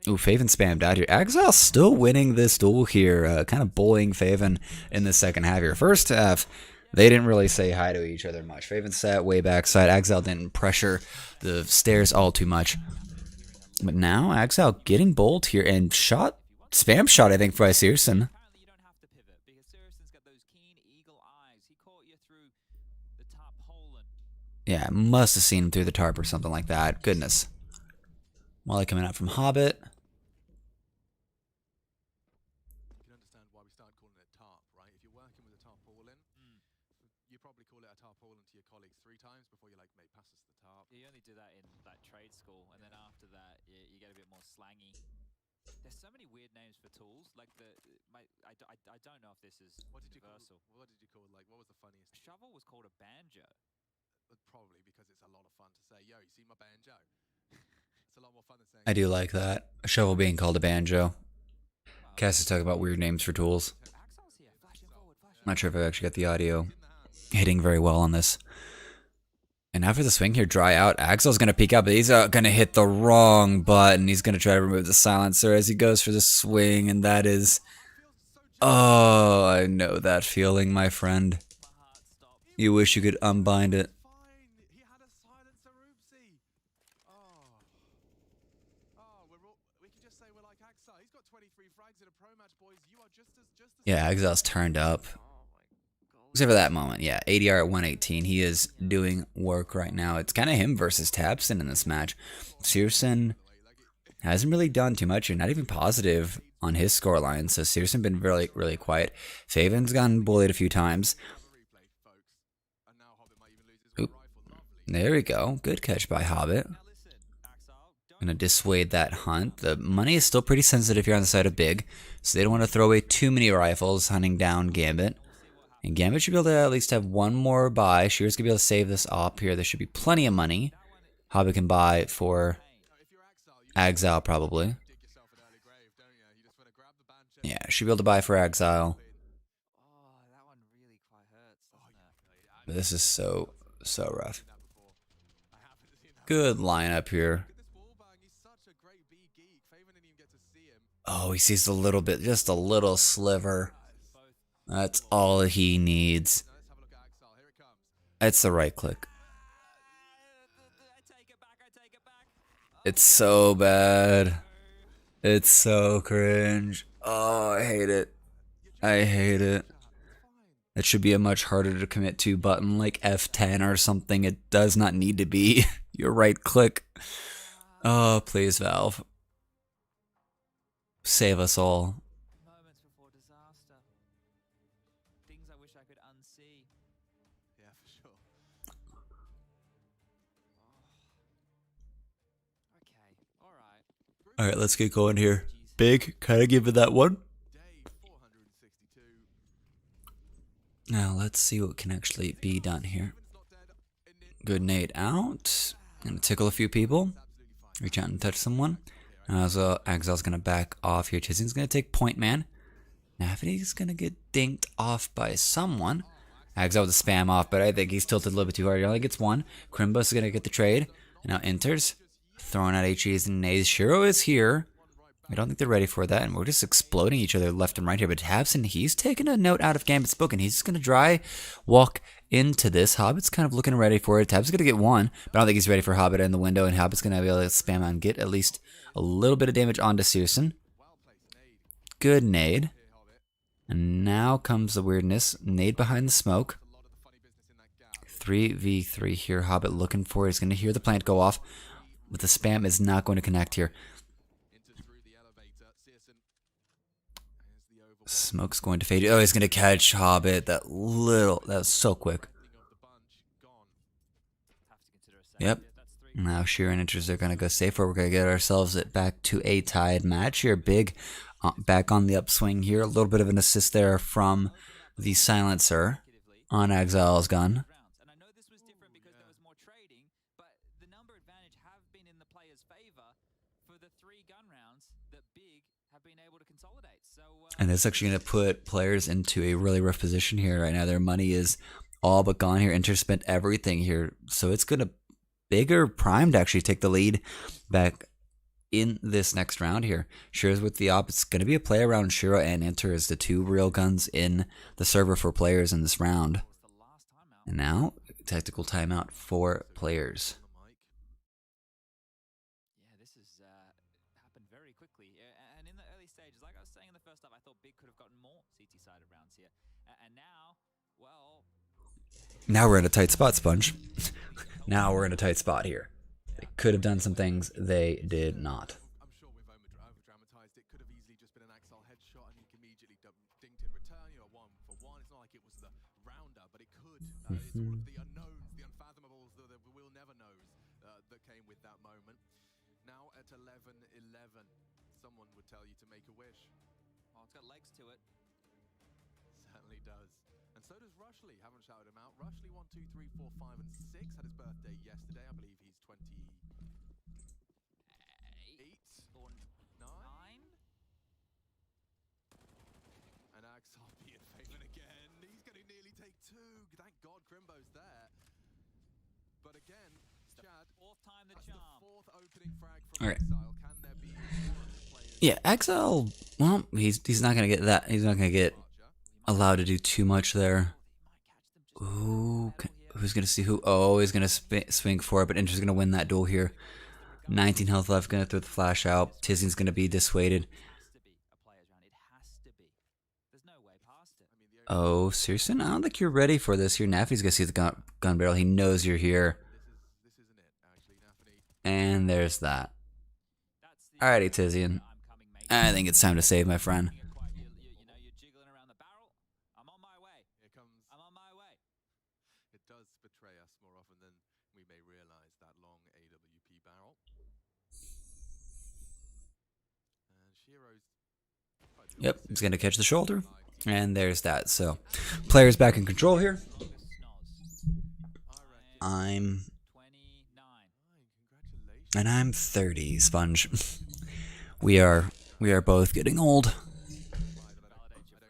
Ooh, Faven spammed out here. Axel still winning this duel here. Kind of bullying Faven in the second half here. First half, they didn't really say hi to each other much. Faven sat way backside. Axel didn't pressure the stairs all too much. But now Axel getting bold here and spam shot I think by Searson. Apparently you don't have to pivot because Searson's got those keen eagle eyes. He caught you through the tarpaulin. Yeah, must have seen him through the tarp or something like that. Goodness. Molly coming out from Hobbit. You can understand why we started calling it tarp, right? If you're working with a tarpaulin, you probably call it a tarpaulin to your colleagues 3 times before you're like, mate, pass us the tarp. You only do that in like trade school, and then after that, you get a bit more slangy. There's so many weird names for tools. Like I don't know if this is What did you universal. What did you call, like, what was the funniest? Shovel was called a banjo. Probably because it's a lot of fun to say, yo, you see my banjo? It's a lot more fun than saying. I do like that. A shovel being called a banjo. Cass is talking about weird names for tools. Axel's here, flashing forward, flashing. Not sure if I actually got the audio hitting very well on this. And after the swing here, dry out. Axel's going to peek out, but he's going to hit the wrong button. He's going to try to remove the silencer as he goes for the swing, and that is... Oh, I know that feeling, my friend. You wish you could unbind it. Fine, he had a silencer, oopsie. We can just say we're like Axel. He's got 23 frags in a pro match, boys. You are just as Yeah, Axel's turned up. Except for that moment, yeah. ADR at 118. He is doing work right now. It's kind of him versus Tabson in this match. Searson hasn't really done too much. You're not even positive on his scoreline. So Searson been really, really quiet. Faven's gotten bullied a few times. Oop. There we go. Good catch by Hobbit. Gonna dissuade that hunt. The money is still pretty sensitive if you're on the side of Big. So they don't want to throw away too many rifles hunting down Gambit. And Gambit should be able to at least have one more buy. Shear's going to be able to save this op here. There should be plenty of money. Hobbit can buy for Exile, probably. Yeah, should be able to buy for Exile. Oh, that one really quite hurts, doesn't it? But this is so rough. Good lineup here. Oh, he sees a little bit, just a little sliver. That's all he needs. It's the right click. It's so bad. It's so cringe. Oh, I hate it. I hate it. It should be a much harder to commit to button like F10 or something. It does not need to be your right click. Oh, please, Valve. Save us all. Moments before disaster. Things I wish I could unsee. Yeah, for sure. Okay, alright. All right, let's get going here. Big, kind of give it that one. Day 462. Now let's see what can actually be done here. It's not dead. Good nade out. Gonna tickle a few people. Reach out and touch someone. So Exil's gonna back off here. Tizian's gonna take point man. Navity's gonna get dinked off by someone. Exile with the spam off, but I think he's tilted a little bit too hard. He only gets one. Krimbus is gonna get the trade. And now enters. Throwing out HEs and nades. Shiro is here. I don't think they're ready for that, and we're just exploding each other left and right here. But Habson, he's taking a note out of Gambit Spoken. He's just going to dry walk into this. Hobbit's kind of looking ready for it. Tab's going to get one, but I don't think he's ready for Hobbit in the window, and Hobbit's going to be able to spam out and get at least a little bit of damage onto Searson. Good nade. And now comes the weirdness. Nade behind the smoke. 3v3 here. Hobbit looking for it. He's going to hear the plant go off, but the spam is not going to connect here. Smoke's going to fade. Oh, he's going to catch Hobbit. That was so quick. Yep. Now Shiro and Enters are going to go safer. We're going to get ourselves back to a tied match here. Big back on the upswing here. A little bit of an assist there from the silencer on Exile's gun. And I know this was different because there was more trading, but the number advantage have been in the player's favor for the 3 gun rounds that Big have been able to consolidate. So and it's actually going to put players into a really rough position here right now. Their money is all but gone here. Inter spent everything here. So it's going to bigger primed actually take the lead back in this next round here. Shiro's with the op. It's going to be a play around Shiro and Inter as the 2 real guns in the server for players in this round. And now, tactical timeout for players. yeah, this has happened very quickly. And in the early stages, like I was saying in the first half, I thought Big could have gotten more CT-sided rounds here. And now, well... Now we're in a tight spot, Sponge. Now we're in a tight spot here. They could have done some things. They did not. I'm sure we've over-dramatized it. Could have easily just been an Axel headshot and you can immediately dinked in return. You know, 1-for-1. It's not like it was the rounder, but it could. It's all of the unknowns, the unfathomables, the we'll never knows that came with that moment. Now at 11-11, someone would tell you to make a wish. Well, it's got legs to it. Certainly does. And so does Rushley. Haven't shouted him out. Rushley 1, 2, 3, 4, 5, and 6. Had his birthday yesterday. I believe he's 28 or 9. 9? And Axel being Faven again. He's going to nearly take 2. Thank God Crimbo's there. But again, Chad, 4th time the that's the charm. 4th opening frag from All right. Exile. Can there be more players? Yeah, Exile, well, he's not going to get that. He's not going to get allowed to do too much there. Ooh, who's going to see who? Oh, he's going to swing for it, but Inter's going to win that duel here. 19 health left, going to throw the flash out. Tizian's going to be dissuaded. Oh, Searson, I don't think you're ready for this here. Nafi's going to see the gun barrel. He knows you're here. This isn't it, actually, Nafany. And there's that. Alrighty, Tizian. I think it's time to save my friend. You know, you're jiggling around the barrel. I'm on my way. Here comes. I'm on my way. It does betray us more often than we may realize, that long AWP barrel. And Shiro's... Yep, he's going to catch the shoulder. And there's that. So, players back in control here. I'm... 29. And I'm 30, Sponge. We are both getting old.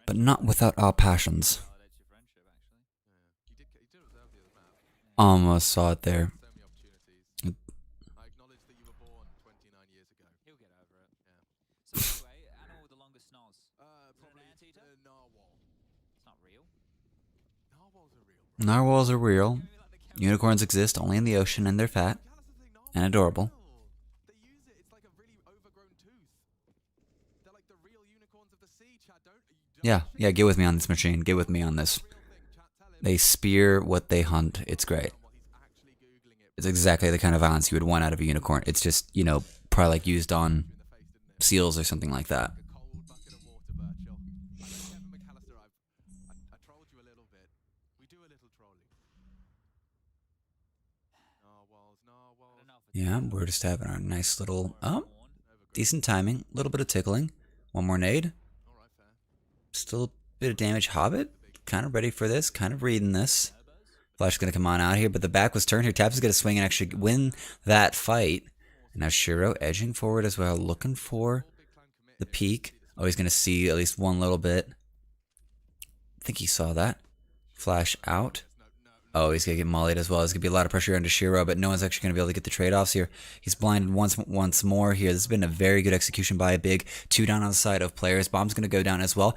But not without our passions. Validates your friendship, actually. He did observe the other map. Almost saw it there. So many opportunities. I acknowledge that you were born 29 years ago. He'll get over it. Yeah. So anyway, animal with the longest snoz. Probably an anteater? narwhal. It's not real. Narwhals are real. Narwhals are real. Maybe like the camera. Unicorns exist only in the ocean and they're fat. Yeah, that's the thing, narwhals And are adorable. real. They use it. It's like a really overgrown tooth. They're like the real unicorns of the sea, Chad. Yeah, get with me on this machine. Get with me on this. They spear what they hunt. It's great. It's exactly the kind of violence you would want out of a unicorn. It's just, you know, probably like used on seals or something like that. A cold bucket of water, Birchill. I know, Kevin McAllister, I trolled you a little bit. We do a little trolling. Narwhals. I don't know if it's Yeah, we're just having our nice little... Oh, Decent timing. A little bit of tickling. One more nade. All right, fair. Still a bit of damage. Hobbit, kind of ready for this. Kind of reading this. Flash is going to come on out here, but the back was turned here. Taps is going to swing and actually win that fight. And now Shiro edging forward as well, looking for the peak. Oh, he's going to see at least one little bit. I think he saw that. Flash out. Oh, he's going to get mollied as well. There's going to be a lot of pressure under Shiro, but no one's actually going to be able to get the trade-offs here. He's blinded once more here. This has been a very good execution by a big. 2 down on the side of players. Bomb's going to go down as well.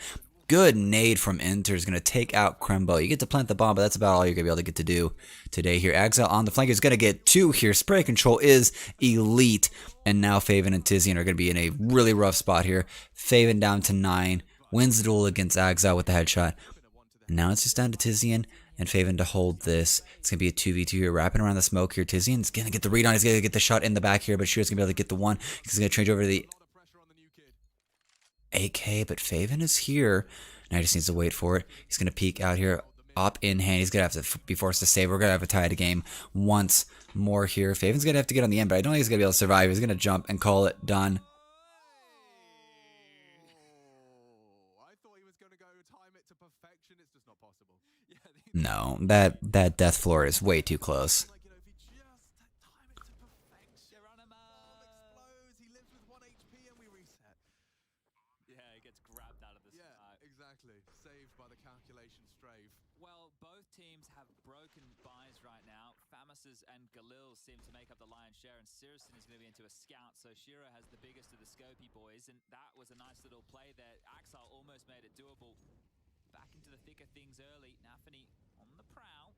Good nade from Inter is going to take out Krembo. You get to plant the bomb, but that's about all you're going to be able to get to do today here. Axel on the flank is going to get 2 here. Spray control is elite. And now Faven and Tizian are going to be in a really rough spot here. Faven down to 9. Wins the duel against Axel with the headshot. And now it's just down to Tizian and Faven to hold this. It's going to be a 2v2 here. Wrapping around the smoke here. Tizian's going to get the read on. He's going to get the shot in the back here, but Shiro's going to be able to get the one. He's going to change over to the AK, but Faven is here. Now he just needs to wait for it. He's going to peek out here. Op in hand. He's going to have to be forced to save. We're going to have a tie to game once more here. Faven's going to have to get on the end, but I don't think he's going to be able to survive. He's going to jump and call it done. I thought he was going to go time it to perfection. It's just not possible. No, that death floor is way too close. Like, if he just time it to perfection. Explodes. He lives with 1 HP and we reset. Yeah, he gets grabbed out of the Yeah, sky. exactly. Saved by the calculation strafe. Well, both teams have broken buys right now. Famis's and Galil seem to make up the lion's share, and Sirison is going to be into a scout, so Shiro has the biggest of the Scopy boys, and that was a nice little play there. Axel almost made it doable. Back into the thick of things early. Nafany on the prowl.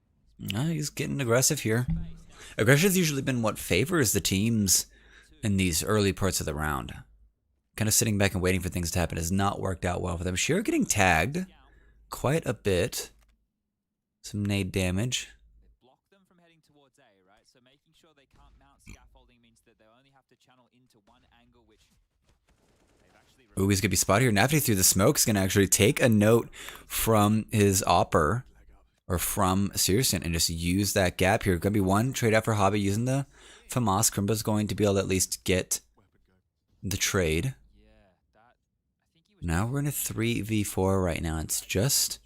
He's getting aggressive here. Aggression's usually been what favors the teams in these early parts of the round. Kind of sitting back and waiting for things to happen has not worked out well for them. Shiro getting tagged quite a bit. Some nade damage. They block them from heading towards A, right? So making sure they can't mount scaffolding means that they only have to channel into one angle, which they've actually... Ooh, he's going to be spotted here. Nafty through the smoke is going to actually take a note from his Opper, or from Sirison, and just use that gap here. Going to be one trade out for Hobbit using the FAMAS. Krimbo's going to be able to at least get the trade. Yeah, that... I think he was... Now we're in a 3v4 right now. It's just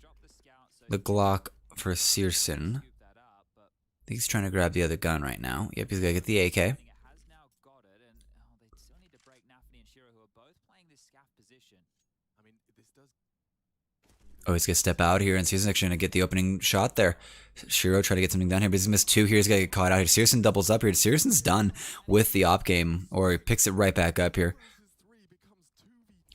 the Glock for Sirison. Scoop that up, but I think he's trying to grab the other gun right now. Yep, he's going to get the AK. I think it has now got it, and they still need to break Nafany and Shiro, who are both playing this scaff position. I mean, this does... Oh, he's going to step out here, and Sirson's actually going to get the opening shot there. Shiro try to get something done here, but he's missed 2 here. He's going to get caught out here. Sirson doubles up here. Sirson's done with the op game, or he picks it right back up here.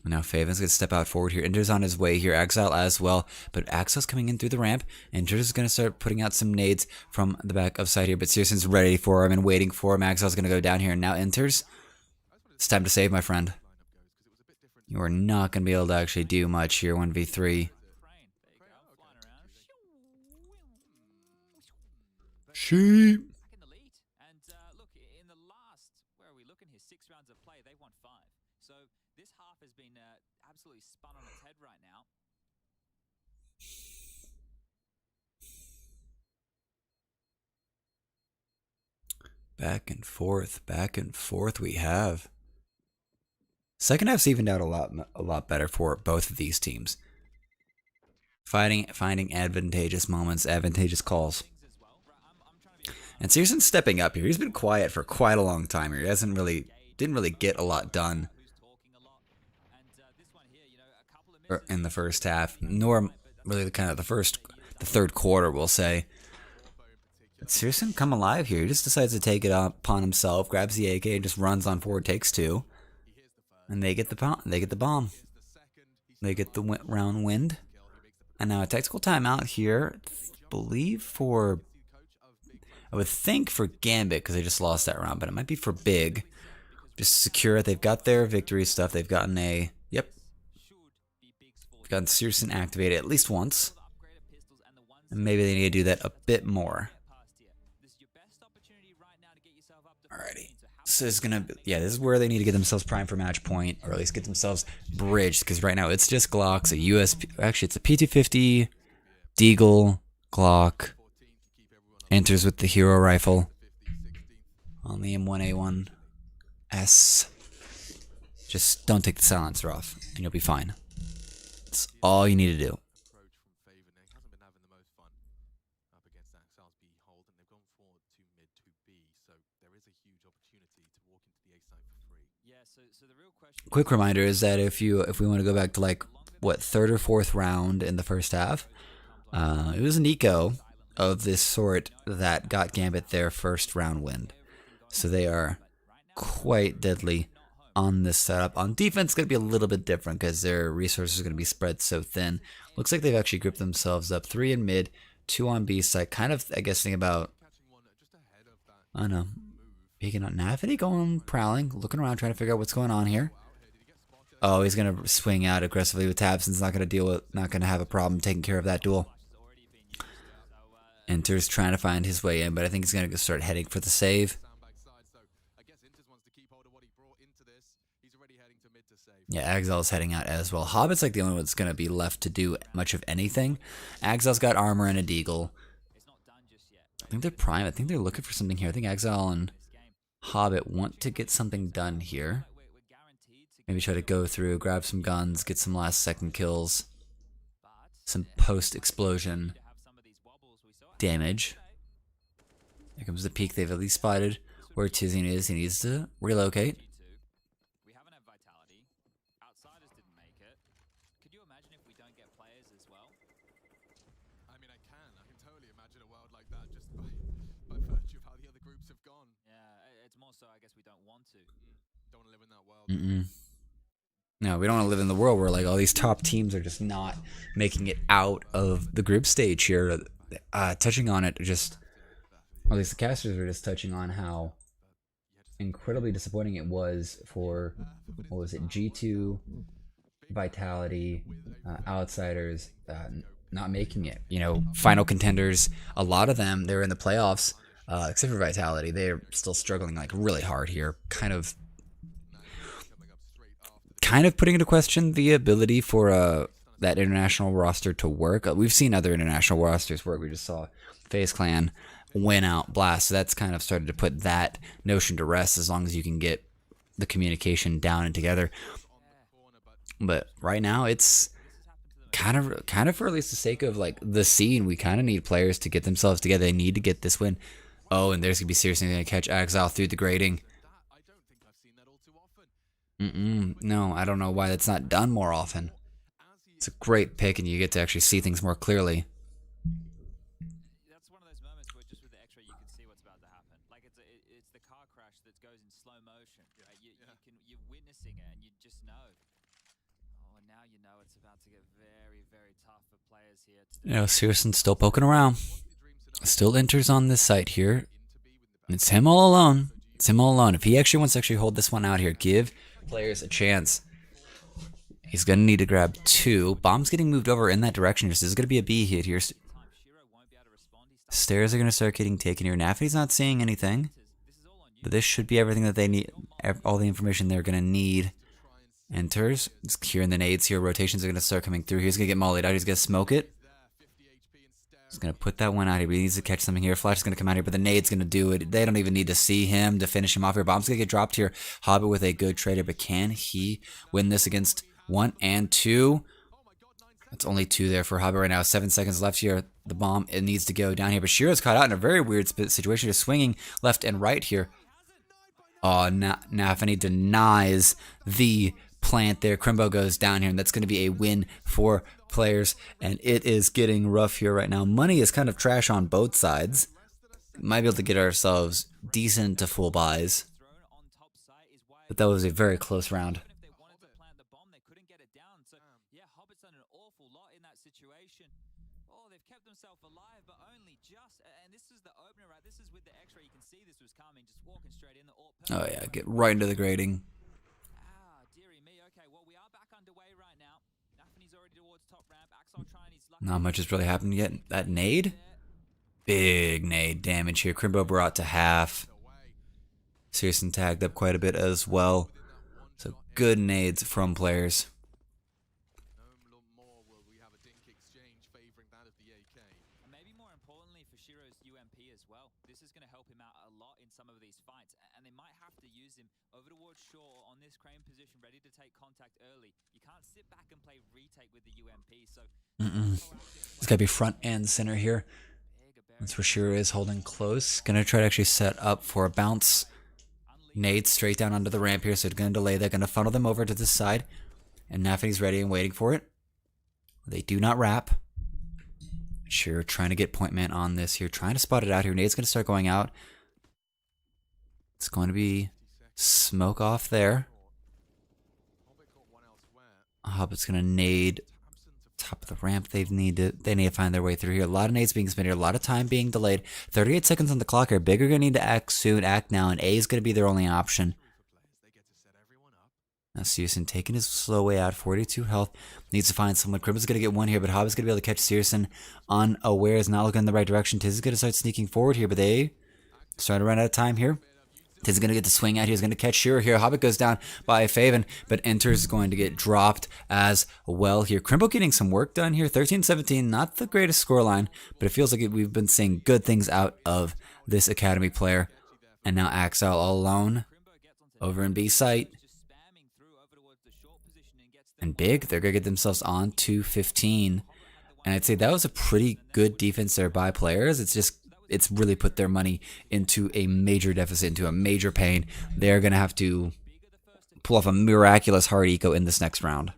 And now Faven's going to step out forward here. Inter's on his way here. Axel as well. But Axel's coming in through the ramp. Inter's going to start putting out some nades from the back of side here. But Sirson's ready for him and waiting for him. Axel's going to go down here. And now Inter's. It's time to save, my friend. You are not going to be able to actually do much here. 1v3. Crane, there you go, flying around. Sheep. Back in the lead. And look, in the last, where are we looking here? 6 rounds of play, they won 5. So this half has been absolutely spun on its head right now. Back and forth we have. Second half's evened out a lot better for both of these teams. Finding advantageous moments, advantageous calls. And Searson's stepping up here. He's been quiet for quite a long time here. He didn't really get a lot done in the first half, nor really the third quarter, we'll say. But Searson come alive here. He just decides to take it upon himself, grabs the AK, and just runs on forward, takes 2. And they get the bomb. They get the round wind. And now a tactical timeout here, I would think for Gambit, because they just lost that round, but it might be for Big. Just secure it. They've got their victory stuff. They've gotten they've gotten Searson activated at least once. And maybe they need to do that a bit more. Alrighty. So this is where they need to get themselves primed for match point, or at least get themselves bridged, because right now it's just Glocks, it's a P250, Deagle, Glock, enters with the hero rifle on the M1A1S. Just don't take the silencer off, and you'll be fine. That's all you need to do. Approach from Faven. He hasn't been having the most fun up against Axal's B hold, and they've gone forward to mid to B, so there is a huge opportunity to walk into the A site for free. Yeah, so the real question. Quick reminder is that if we want to go back to like what, third or fourth round in the first half, it was Nico of this sort that got Gambit their first round win. So they are quite deadly on this setup. On defense, it's going to be a little bit different because their resources are going to be spread so thin. Looks like they've actually grouped themselves up 3 in mid, 2 on B side. Kind of, I guess, thinking about, I don't know, peeking on Nafity, going prowling, looking around, trying to figure out what's going on here. Oh, he's going to swing out aggressively with Tabson's not going to deal with, not going to have a problem taking care of that duel. Inter's trying to find his way in, but I think he's going to start heading for the save. Yeah, Axel's heading out as well. Hobbit's like the only one that's going to be left to do much of anything. Axel's got armor and a deagle. I think they're prime. I think they're looking for something here. I think Axel and Hobbit want to get something done here. Maybe try to go through, grab some guns, get some last second kills. Some post-explosion damage. Here comes the peak. They've at least spotted where Tizian is. He needs to relocate. We haven't had vitality. Outsiders didn't make it. Could you imagine if we don't get players as well? I mean, I can totally imagine a world like that just by virtue of how the other groups have gone. Yeah, it's more so I guess we don't want to. Don't want to live in that world. No, we don't want to live in the world where like all these top teams are just not making it out of the group stage here. Touching on it, just, or at least the casters were just touching on how incredibly disappointing it was for, what was it, G2, Vitality, Outsiders, not making it. You know, final contenders, a lot of them, they're in the playoffs, except for Vitality. They're still struggling like really hard here, kind of putting into question the ability for that international roster to work. We've seen other international rosters work. We just saw FaZe Clan win out Blast. So that's kind of started to put that notion to rest as long as you can get the communication down and together. But right now it's kind of for at least the sake of like the scene, we kind of need players to get themselves together. They need to get this win. Oh, and there's going to be seriously going to catch Exile through the grading. No, I don't know why that's not done more often. It's a great pick, and you get to actually see things more clearly. That's one of those moments where just with the X-ray you can see what's about to happen. Like it's the car crash that goes in slow motion. Right? You're witnessing it, and you just know. Oh, now you know it's about to get very, very tough for players here. You know, Searson's still poking around. Still enters on this site here. It's him all alone. It's him all alone. If he actually wants to actually hold this one out here, give players a chance. He's going to need to grab 2. Bomb's getting moved over in that direction. This is going to be a B hit here. Stairs are going to start getting taken here. Nafity's not seeing anything. But this should be everything that they need. All the information they're going to need. Enters. He's curing the nades here. Rotations are going to start coming through. He's going to get mollied out. He's going to smoke it. He's going to put that one out here. But he needs to catch something here. Flash is going to come out here. But the nade's going to do it. They don't even need to see him to finish him off here. Bomb's going to get dropped here. Hobbit with a good trader. But can he win this against 1 and 2? That's only 2 there for Hobbit right now. 7 seconds left here. The bomb, it needs to go down here. But Shiro's caught out in a very weird situation. Just swinging left and right here. Oh, Nafany denies the plant there. Crimbo goes down here, and that's going to be a win for players. And it is getting rough here right now. Money is kind of trash on both sides. Might be able to get ourselves decent to full buys. But that was a very close round. Oh yeah, get right into the grading. Not much has really happened yet. That nade? Big nade damage here. Crimbo brought to half. Searson tagged up quite a bit as well. So good nades from players. Maybe more importantly for Shiro's UMP as well. This is going to help him out a lot in some of these fights, and they might have to use use him over towards shore on this crane position, ready to take contact early. You can't sit back and play retake with the UMP, so It's got to be front and center here. That's where Shiro is holding close. Gonna try to actually set up for a bounce. Nade straight down onto the ramp here, so it's gonna delay. They're gonna funnel them over to this side. And Nafany's ready and waiting for it. They do not wrap. Shiro trying to get point man on this here, trying to spot it out here. Nade's gonna start going out. It's going to be smoke off there. Hobbit's gonna nade top of the ramp. They need to find their way through here. A lot of nades being spent here, a lot of time being delayed. 38 seconds on the clock here. Big are gonna need to act soon, act now, and A is gonna be their only option. Now Searson taking his slow way out, 42 health. Needs to find someone. Crimbo's gonna get one here, but Hobbit's gonna be able to catch Searson unaware. Is not looking in the right direction. Tiz is gonna start sneaking forward here, but they starting to run out of time here. Tiz is going to get the swing out here. He's going to catch Shiro here. Hobbit goes down by Faven, but Enters is going to get dropped as well here. Crimbo getting some work done here. 13-17, not the greatest scoreline, but it feels like we've been seeing good things out of this Academy player. And now Axel all alone over in B site. And Big, they're going to get themselves on to 15. And I'd say that was a pretty good defense there by players. It's really put their money into a major deficit, into a major pain. They're going to have to pull off a miraculous hard eco in this next round.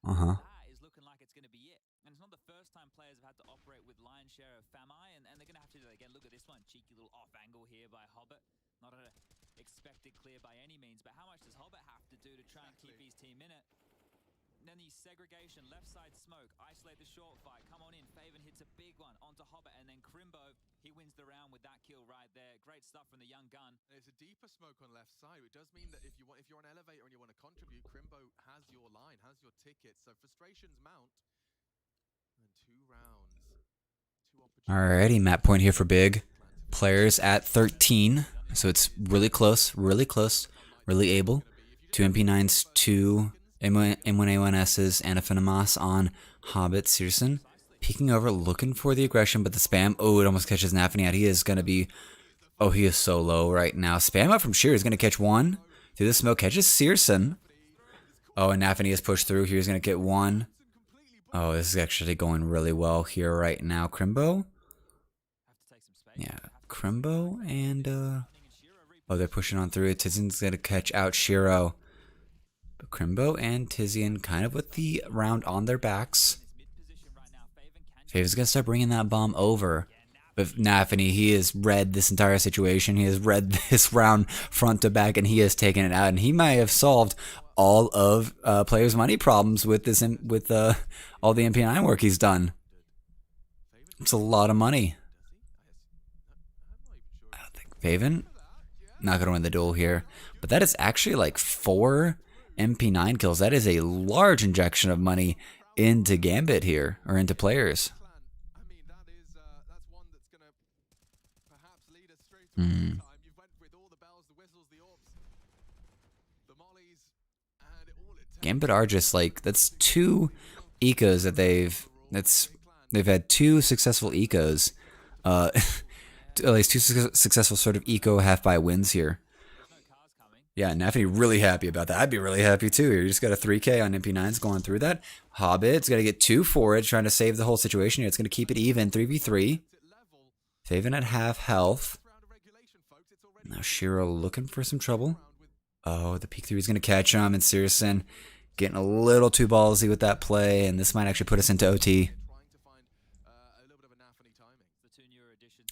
Uh-huh. That is looking like it's going to be it. And it's not the first time players have had to operate with lion's share of Famai, and they're going to have to do that again. Look at this one. Cheeky little off angle here by Hobbit. Not an expected clear by any means, but how much does Hobbit have to do to try and keep his team in it? Then the segregation, left side smoke, isolate the short fight, come on in, Faven hits a big one onto Hobbit, and then Crimbo, he wins the round with that kill right there. Great stuff from the young gun. There's a deeper smoke on left side, which does mean that if you're an elevator and you want to contribute, Crimbo has your line, has your ticket, so frustrations mount. And 2 rounds, 2 opportunities. Alrighty, map point here for Big. Players at 13, so it's really close, really able. 2 MP9s, 2 M1A1Ss, and a Phenemas on Hobbit. Searson peeking over, looking for the aggression, but the spam, oh, it almost catches Nafany out. He is going to be, oh, he is so low right now. Spam out from Sheer is going to catch one. Through the smoke, catches Searson. Oh, and Nafany is pushed through. He's going to get one. Oh, this is actually going really well here right now. Crimbo? Yeah, Crimbo and, oh, they're pushing on through. Tizian's going to catch out Shiro. Crimbo and Tizian kind of with the round on their backs. Fave's going to start bringing that bomb over. But Nafany, he has read this entire situation. He has read this round front to back, and he has taken it out. And he might have solved all of players' money problems with this, with all the MP9 work he's done. It's a lot of money. I don't think Faven not going to win the duel here. But that is actually like 4 MP9 kills. That is a large injection of money into Gambit here, or into players. Gambit are just like, that's 2 ecos that they've had 2 successful ecos, at least 2 successful sort of eco half by wins here. Yeah, Nafany really happy about that. I'd be really happy too. You just got a 3K on MP9s going through that. Hobbit's got to get 2 for it, trying to save the whole situation here. It's going to keep it even, 3v3. Faven at half health. Now Shiro looking for some trouble. Oh, the peek 3 is going to catch him, and Searson getting a little too ballsy with that play, and this might actually put us into OT.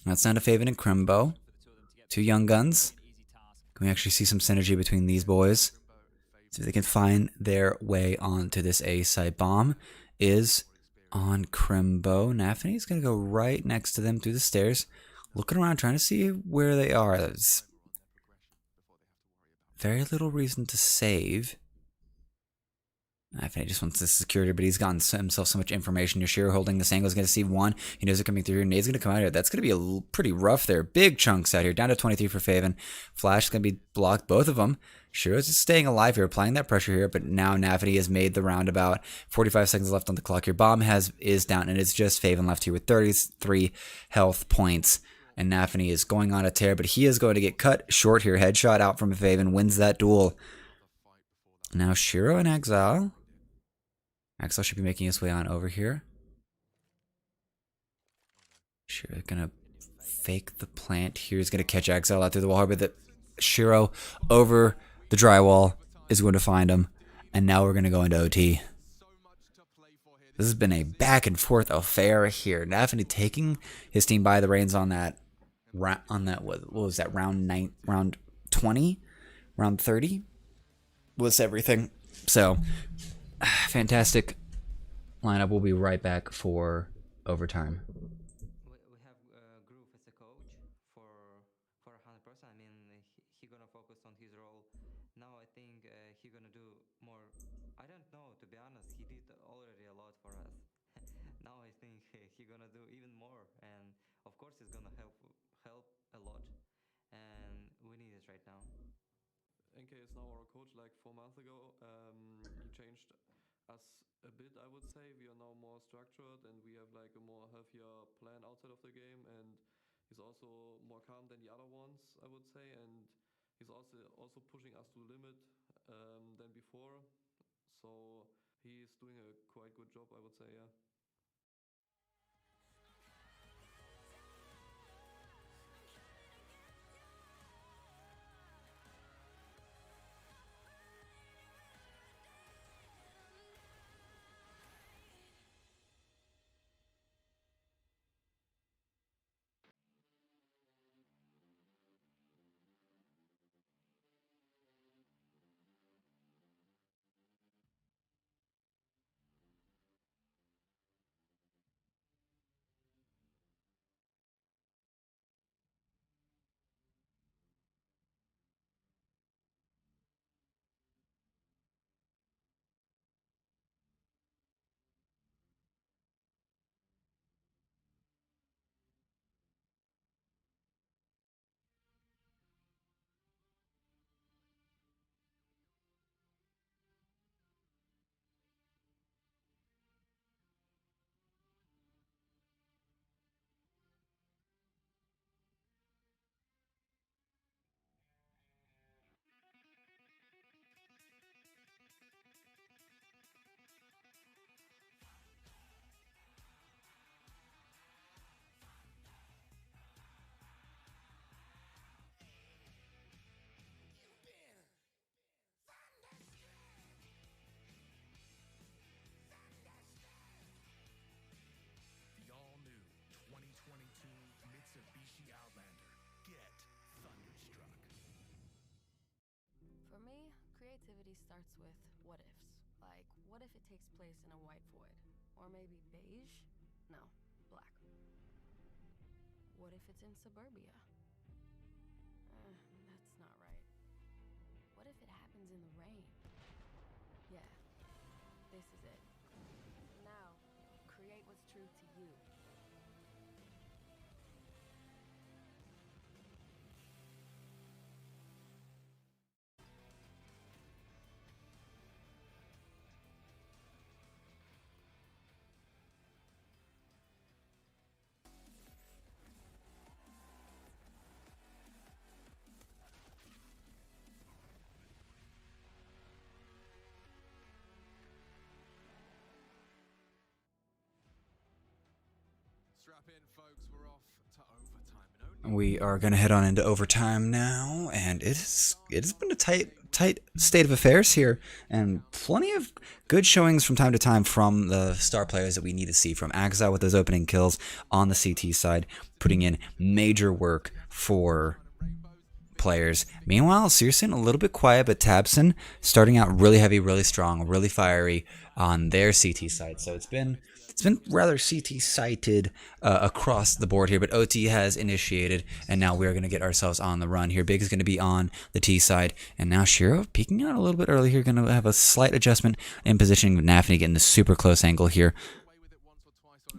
That's down to Faven and Crimbo. 2 young guns. Can we actually see some synergy between these boys? See if they can find their way onto this A side. Bomb is on Crimbo. Nafany's going to go right next to them through the stairs. Looking around, trying to see where they are. There's very little reason to save. Nafany just wants the security, but he's gotten himself so much information. Yoshiro holding this angle is going to see 1. He knows it coming through. Nade's going to come out here. That's going to be pretty rough there. Big chunks out here. Down to 23 for Faven. Flash is going to be blocked, both of them. Shiro's just staying alive here, applying that pressure here, but now Nafany has made the roundabout. 45 seconds left on the clock. Your bomb is down, and it's just Faven left here with 33 health points. And Nafany is going on a tear, but he is going to get cut short here. Headshot out from Faven, wins that duel. Now Shiro and Exile. Exile should be making his way on over here. Shiro gonna fake the plant here. He's gonna catch Exile out through the wall, but the Shiro over the drywall is going to find him. And now we're gonna go into OT. This has been a back and forth affair here. Nafany taking his team by the reins on that. What was that, round 20, round 30 was everything. So fantastic lineup. We'll be right back for overtime. We have Groove as a coach for 100%. I mean, he gonna focus on his role. Now I think he gonna do more. I don't know, to be honest. He did already a lot for us. Now I think he gonna do even more, and of course it's gonna help a lot, and we need it right now. NK is now our coach. Like 4 months ago, he changed us a bit, I would say. We are now more structured, and we have like a more healthier plan outside of the game, and he's also more calm than the other ones, I would say, and he's also pushing us to limit than before. So he's doing a quite good job, I would say. Yeah. For me, creativity starts with what ifs. Like, what if it takes place in a white void? Or maybe beige? No, black. What if it's in suburbia? That's not right. What if it happens in the rain? Yeah, this is it. Now, create what's true to you. Strap in, folks. We're off to overtime. We are going to head on into overtime now, and it has been a tight state of affairs here, and plenty of good showings from time to time from the star players that we need to see. From Exile with those opening kills on the CT side, putting in major work for players. Meanwhile, Searson a little bit quiet, but Tabson starting out really heavy, really strong, really fiery on their CT side. So it's been rather CT-sighted across the board here, but OT has initiated, and now we're going to get ourselves on the run here. Big is going to be on the T side, and now Shiro peeking out a little bit early here, going to have a slight adjustment in positioning with Nafany getting the super close angle here.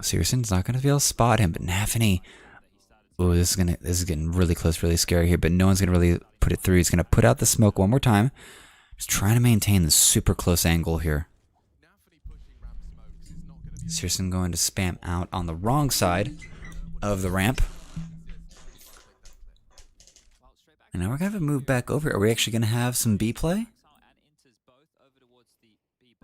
Searson's not going to be able to spot him, but Nafany, oh, this is getting really close, really scary here, but no one's going to really put it through. He's going to put out the smoke one more time, just trying to maintain the super close angle here. Searson going to spam out on the wrong side of the ramp. And now we're going to have to move back over. Are we actually going to have some B play?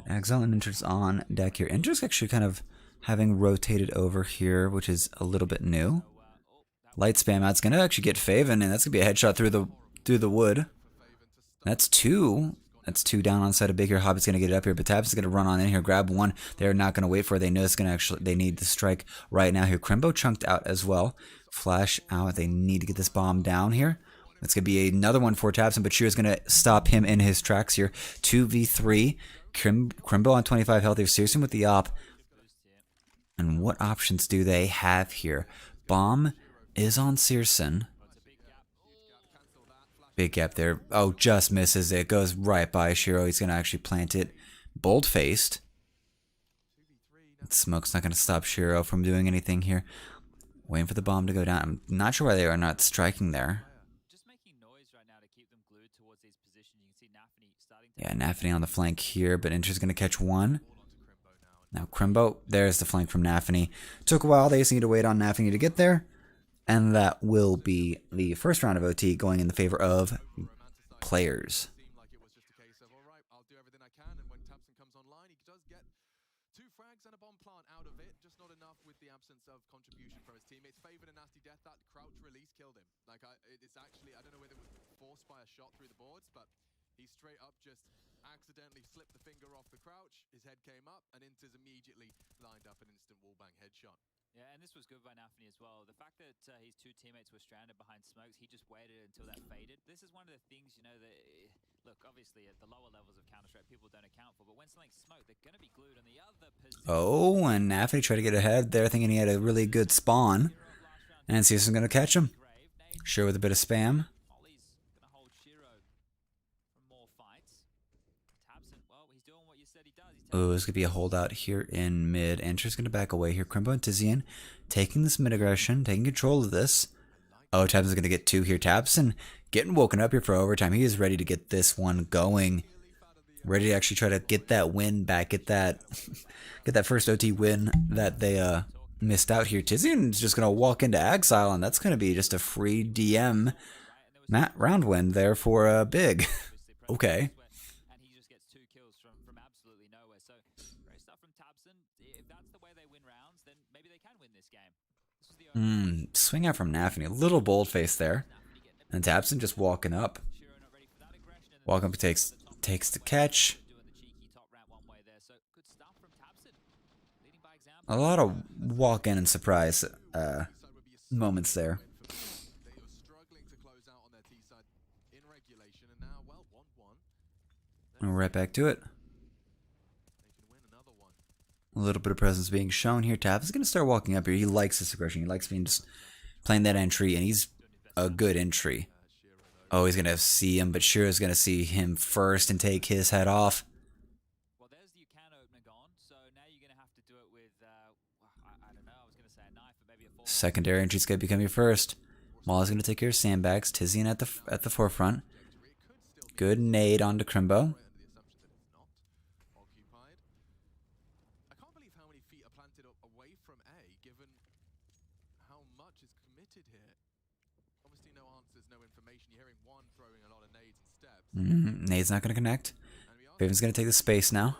Exile and Inter's on deck here. Inter's actually kind of having rotated over here, which is a little bit new. Light spam out's going to actually get Faven, and that's going to be a headshot through the wood. That's two. That's two down on side of big here. Hobbit's going to get it up here, but Tabs is going to run on in here, grab one. They're not going to wait for it. They know it's going to actually, they need the strike right now here. Crimbo chunked out as well. Flash out. They need to get this bomb down here. It's going to be another one for Tabson, but Shear's going to stop him in his tracks here. 2v3. Crimbo on 25 health. They're Searson with the op. And what options do they have here? Bomb is on Searson. Big gap there. Oh, just misses it. Goes right by Shiro. He's going to actually plant it. Bold-faced. Smoke's not going to stop Shiro from doing anything here. Waiting for the bomb to go down. I'm not sure why they are not striking there. Yeah, Nafany on the flank here, but Inter's going to catch one. Now Crimbo, there's the flank from Nafany. Took a while. They just need to wait on Nafany to get there. And that will be the first round of OT going in the favor of players. He straight up just accidentally slipped the finger off the crouch, his head came up, and Inter's immediately lined up an instant wallbang headshot. Yeah, and this was good by Nafany as well. The fact that his two teammates were stranded behind smokes, he just waited until that faded. This is one of the things, you know, that, look, obviously at the lower levels of Counter-Strike, people don't account for, but when something's smoked, they're going to be glued on the other position. Oh, and Nafany tried to get ahead there, thinking he had a really good spawn. And Searson's going to catch him. Sure, with a bit of spam. Oh, there's going to be a holdout here in mid. Enter's going to back away here. Crimbo and Tizian taking this mid aggression, taking control of this. Oh, Tabson's going to get two here. Tabson getting woken up here for overtime. He is ready to get this one going. Ready to actually try to get that win back. Get that first OT win that they missed out here. Tizian's just going to walk into Exile, and that's going to be just a free DM round win there for Big. Okay. Swing out from Nafany. A little bold face there. And Tabson just walking up. Walking up takes the catch. A lot of walk in and surprise moments there. And right back to it. A little bit of presence being shown here. Tabs is going to start walking up here. He likes this aggression. He likes being just playing that entry, and he's a good entry. Oh, he's going to see him, but Shiro's going to see him first and take his head off. Well, there's the can opener gone, so now you're going to have to do it with, I don't know, I was going to say a knife, but maybe a fork. Secondary entry's going to become your first. Maul's going to take care of sandbags. Tizian at the forefront. Good nade onto Crimbo. Nade's not going to connect. Faven's going to take the space now.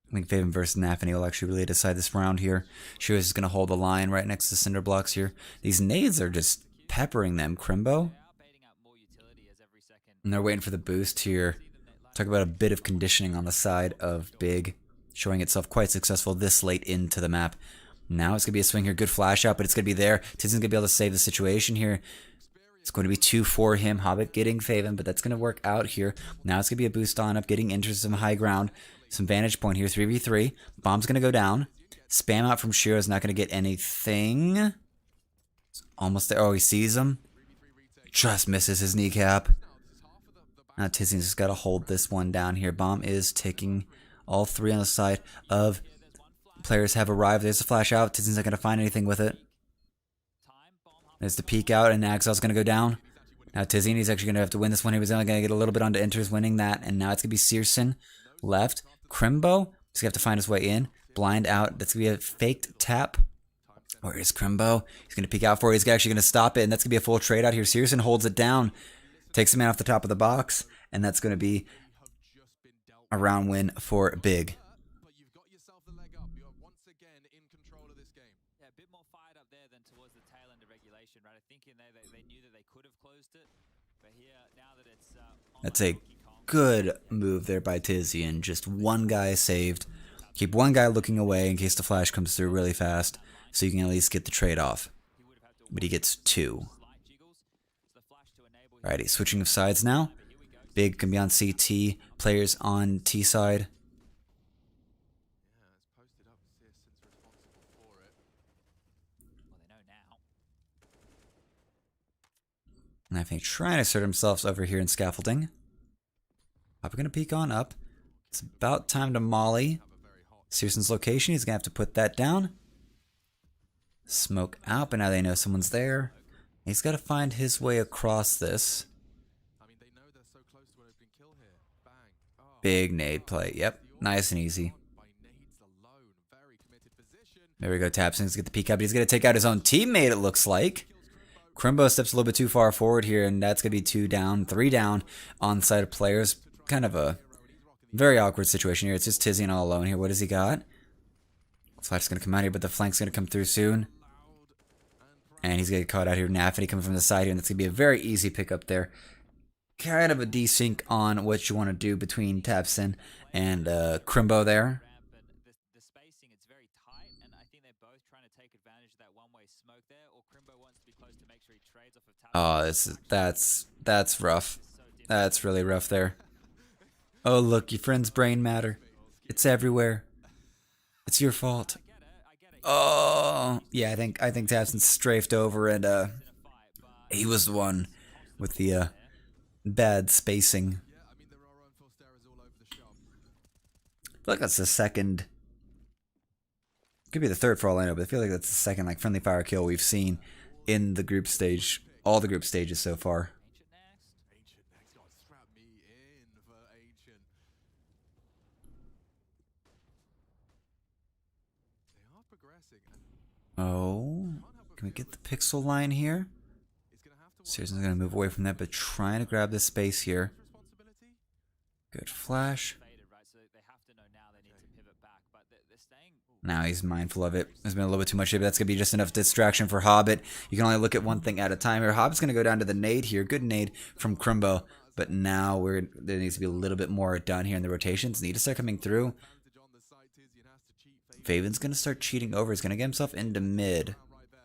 I think Faven versus Nafany will actually really decide this round here. Shiro's just going to hold the line right next to Cinder Blocks here. These nades are just peppering them. Crimbo. And they're waiting for the boost here. Talk about a bit of conditioning on the side of Big. Showing itself quite successful this late into the map. Now it's going to be a swing here. Good flash out, but it's going to be there. Tizin's going to be able to save the situation here. It's going to be 2 for him. Hobbit getting Faven, but that's going to work out here. Now it's going to be a boost on up, getting into some high ground. Some vantage point here. 3v3. Bomb's going to go down. Spam out from Shiro is not going to get anything. It's almost there. Oh, he sees him. Just misses his kneecap. Now Tizin's just got to hold this one down here. Bomb is ticking. All three on the side of players have arrived. There's a flash out. Tizin's not going to find anything with it. There's the peek out, and Axel's going to go down. Now Tizini's actually going to have to win this one. He was only going to get a little bit onto Enters, winning that. And now it's going to be Searson left. Crimbo is going to have to find his way in. Blind out. That's going to be a faked tap. Where is Crimbo? He's going to peek out for it. He's actually going to stop it, and that's going to be a full trade out here. Searson holds it down, takes the man off the top of the box, and that's going to be a round win for Big. But you've got yourself the leg up. You are once again in control of this game. Yeah, a bit more fired up there than towards the tail end of regulation, right? I think in there they knew that they could have closed it, but here now that it's That's a good move there by Tizian. Just one guy saved. Keep one guy looking away in case the flash comes through really fast, so you can at least get the trade off. But he gets 2. Alrighty, switching of sides now. Big can be on CT, players on T side. Yeah, it's posted up. Searson's responsible for it. well, they know now. And I think trying to assert himself over here in scaffolding. Probably going to peek on up. It's about time to molly Searson's location. He's going to have to put that down. Smoke out, but now they know someone's there. He's got to find his way across this. I mean, they know they're so close to an opening kill here. Bang. Oh, Big nade play. Yep, nice and easy. by nades alone. Very committed position. There we go, Tapson. He's get the peek up. He's going to take out his own teammate, it looks like. Crimbo steps a little bit too far forward here, and that's going to be 2 down, 3 down on side of players. Kind of a very awkward situation here. It's just Tizian all alone here. What has he got? Flash's going to come out here, but the flank's going to come through soon. And he's going to get caught out here. Nafany coming from the side here, and that's going to be a very easy pickup there. Kind of a desync on what you want to do between Tapson and Crimbo there. But the spacing, it's very tight, and I think they're both trying to take advantage of that one-way smoke there, or Crimbo wants to be close to make sure he trades off of Tapson. Oh, that's rough. That's really rough there. Oh, look, your friend's brain matter. It's everywhere. It's your fault. Oh, yeah, I think Tapson strafed over, and he was the one with the bad spacing. Yeah, I mean, there are unforced errors all over the shop. I feel like that's the second. Could be the third for all I know, but I feel like that's the second friendly fire kill we've seen in the group stage, all the group stages so far. Ancient next. God, strap me in for Ancient. They are progressing. And Oh, can we get the pixel line here? he's going to have to work Searson's gonna move away from that, but trying to grab this space here. responsibility. Good flash. Faded, right? So they have to know now they need to pivot back, but they're staying. Now he's mindful of it. There's been a little bit too much here, but that's going to be just enough distraction for Hobbit. You can only look at one thing at a time here. Hobbit's going to go down to the nade here. Good nade from Crimbo. But now there needs to be a little bit more done here in the rotations. Need to start coming through. Advantage on the site. Tizian has to cheat. Faven's going to start cheating over. He's going to get himself into mid. Right there.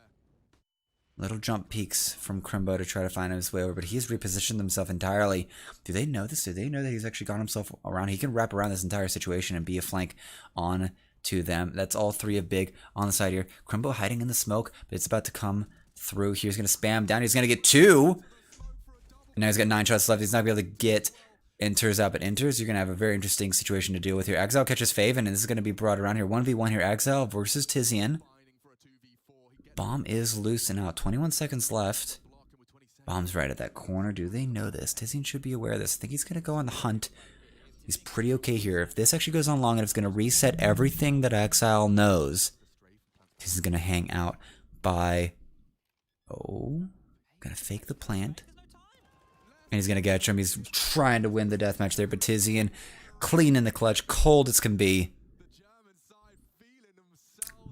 Little jump peaks from Crimbo to try to find his way over, but he's repositioned himself entirely. Do they know this? Do they know that he's actually got himself around? He can wrap around this entire situation and be a flank on to them. That's all 3 of Big on the side here. Crimbo hiding in the smoke, but it's about to come through. He's going to spam down. He's going to get 2. And now he's got 9 shots left. He's not going to be able to get enters out, but enters, you're going to have a very interesting situation to deal with here. Exile catches Faven, and this is going to be brought around here. 1v1 here. Exile versus Tizian. Bomb is loose and out. 21 seconds left. Bomb's right at that corner. Do they know this? Tizian should be aware of this. I think he's going to go on the hunt. He's pretty okay here. If this actually goes on long enough, it's going to reset everything that Exile knows. He's going to hang out by... Oh, going to fake the plant. And he's going to catch him. He's trying to win the deathmatch there, but Tizian clean in the clutch, cold as can be.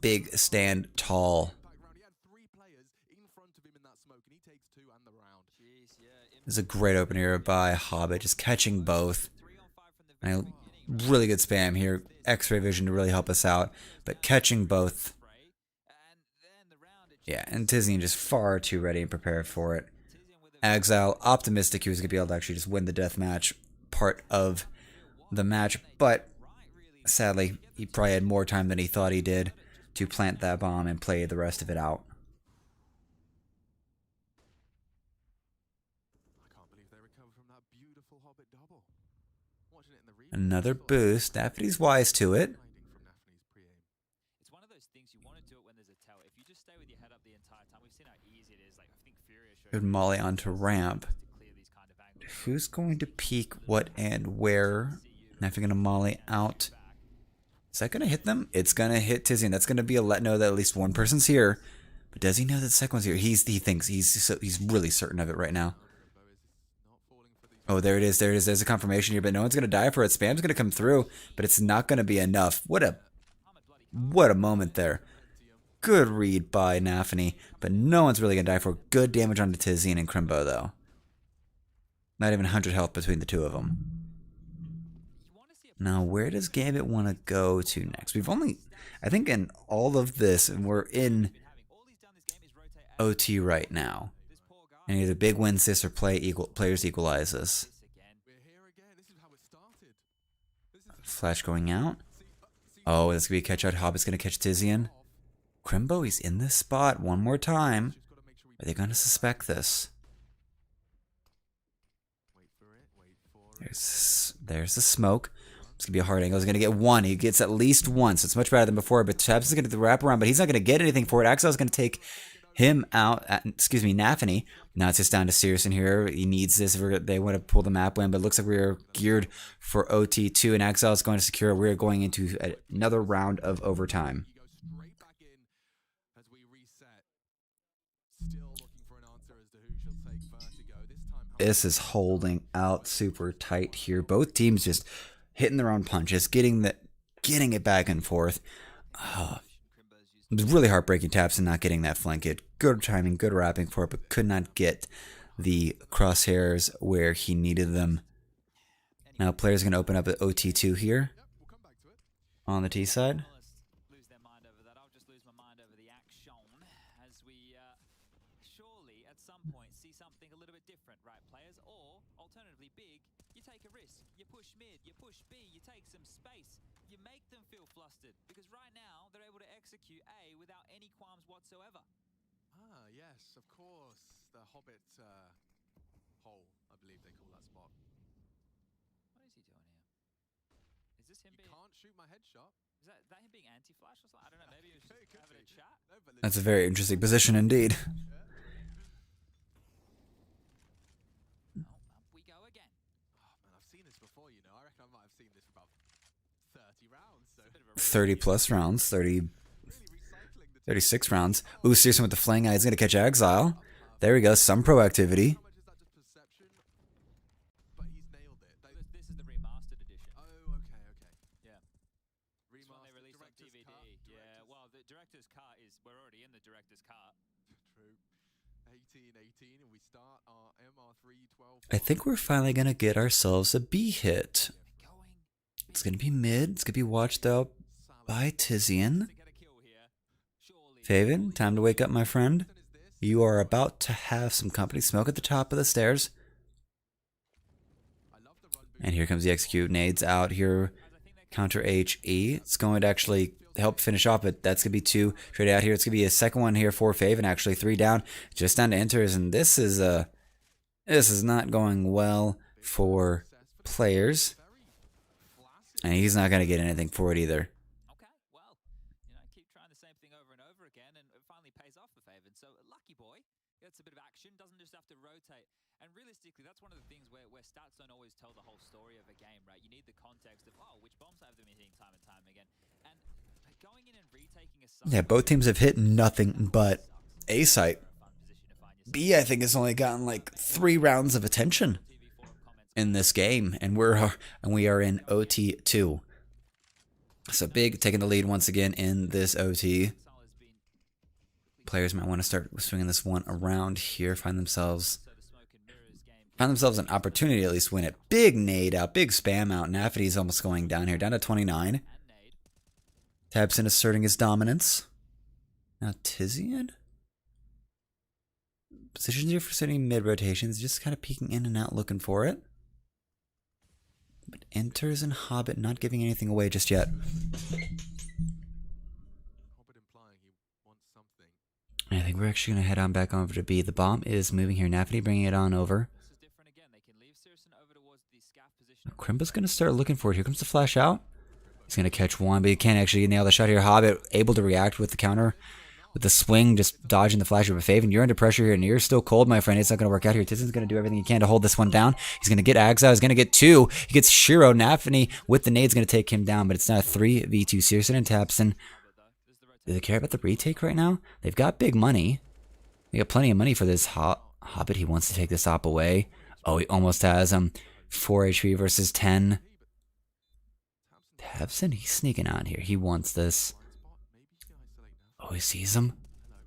Big stand tall. He had 3 players in front of him in that smoke, and he takes 2 and the round. This is a great open here by Hobbit, just catching both. And a really good spam here. X-ray vision to really help us out, but catching both. Yeah, and Tizian just far too ready and prepared for it. Exile, optimistic he was going to be able to actually just win the deathmatch part of the match, but sadly, he probably had more time than he thought he did to plant that bomb and play the rest of it out. I can't believe they recovered from that beautiful Hobbit double. Watching it in the replay, Another boost. Nafany's wise to it. from Nafany's pre-aim. It's one of those things you want to do it when there's a tell. If you just stay with your head up the entire time, we've seen how easy it is. Like I think Furia showed Good molly onto ramp. to clear these kind of angles. Who's going to peek what and where? Nafany going to molly out. Is that going to hit them? It's going to hit Tizian. That's going to be a let know that at least one person's here. But does he know that the second one's here? He thinks he's really certain of it right now. Oh, there it is. There it is. There's a confirmation here, but no one's gonna die for it. Spam's gonna come through, but it's not gonna be enough. What a moment there. Good read by Nafany, but no one's really gonna die for it. Good damage onto Tizian and Crimbo though. Not even 100 health between the two of them. Now, where does Gambit want to go to next? We've only, I think in all of this, and we're in OT right now. And either big wins this or players equalize this. Flash going out. Oh, this going to be a catch out. Hobbit's going to catch Tizian. Crimbo, he's in this spot one more time. Are they going to suspect this? There's the smoke. It's going to be a hard angle. He's going to get one. He gets at least one, so it's much better than before. But Tabs is going to do the wraparound, but he's not going to get anything for it. Axel is going to take him out. Nafany. Now it's just down to Searson here. He needs this. They want to pull the map win, but it looks like we're geared for OT2, and Axel is going to secure it. We're going into another round of overtime. This is holding out super tight here. Both teams just hitting their own punches, getting it back and forth. It was really heartbreaking taps and not getting that flank hit. Good timing, good wrapping for it, but could not get the crosshairs where he needed them. Now players going to open up at OT2 here on the T side. Because right now they're able to execute A without any qualms whatsoever. Ah, yes, of course. The Hobbit hole, I believe they call that spot. What is he doing here? Is this him being... can't shoot my headshot. Is that him being anti-flash or something? I don't know, maybe he was just having a chat? That's a very interesting position indeed. Oh, up we go again. Oh man, I've seen this before, you know. I reckon I might have seen this for about 30 rounds. So. 30 plus rounds, 36 rounds. Ooh, Searson with the flang eye. He's going to catch Exile. There we go, some proactivity. How much is that just perception? But he's nailed it. This is the remastered edition. Oh, okay. Yeah. This one they released on DVD. Yeah, well, the director's cut is... We're already in the director's cut. True. 18, and we start our MR312. I think we're finally going to get ourselves a B hit. It's going to be mid. It's going to be watched out by Tizian. Faven, time to wake up, my friend. You are about to have some company. Smoke at the top of the stairs. And here comes the execute. Nades out here. Counter HE. It's going to actually help finish off it. That's going to be two straight out here. It's going to be a second one here for Faven. Actually, 3 down. Just down to enters. And this is not going well for players. And he's not going to get anything for it either. Okay, well, keep trying the same thing over and over again, and it finally pays off for Faven. So, lucky boy, gets a bit of action, doesn't just have to rotate. And realistically, that's one of the things where stats don't always tell the whole story of a game, right? You need the context of, which bombs have them hitting time and time again. And going in and retaking a site... Yeah, both teams have hit nothing but A site. B, I think, has only gotten like 3 rounds of attention in this game, and we are in OT2. So Big taking the lead once again in this OT. Players might want to start swinging this one around here, find themselves an opportunity to at least win it. Big nade out, big spam out. Nafany's almost going down here, down to 29. Tabson asserting his dominance. Now Tizian? Positions here for sitting mid rotations, just kind of peeking in and out looking for it. But enters and Hobbit not giving anything away just yet. Hobbit implying he wants something. I think we're actually going to head on back over to B. The bomb is moving here. Nafany bringing it on over. Crimbo's going to start looking for it. Here comes the flash out. He's going to catch one, but he can't actually nail the shot here. Hobbit able to react with the counter. With the swing, just dodging the flash of a Faven. You're under pressure here, and you're still cold, my friend. It's not going to work out here. Tizian's going to do everything he can to hold this one down. He's going to get Axel. He's going to get 2. He gets Shiro. Nafany with the nade's going to take him down, but it's now a 3v2. Searson and Tapson Do they care about the retake right now? They've got big money. They got plenty of money for this Hobbit. He wants to take this op away. Oh, he almost has him. 4 HP versus 10. Tabson, he's sneaking on here. He wants this. Oh, he sees him.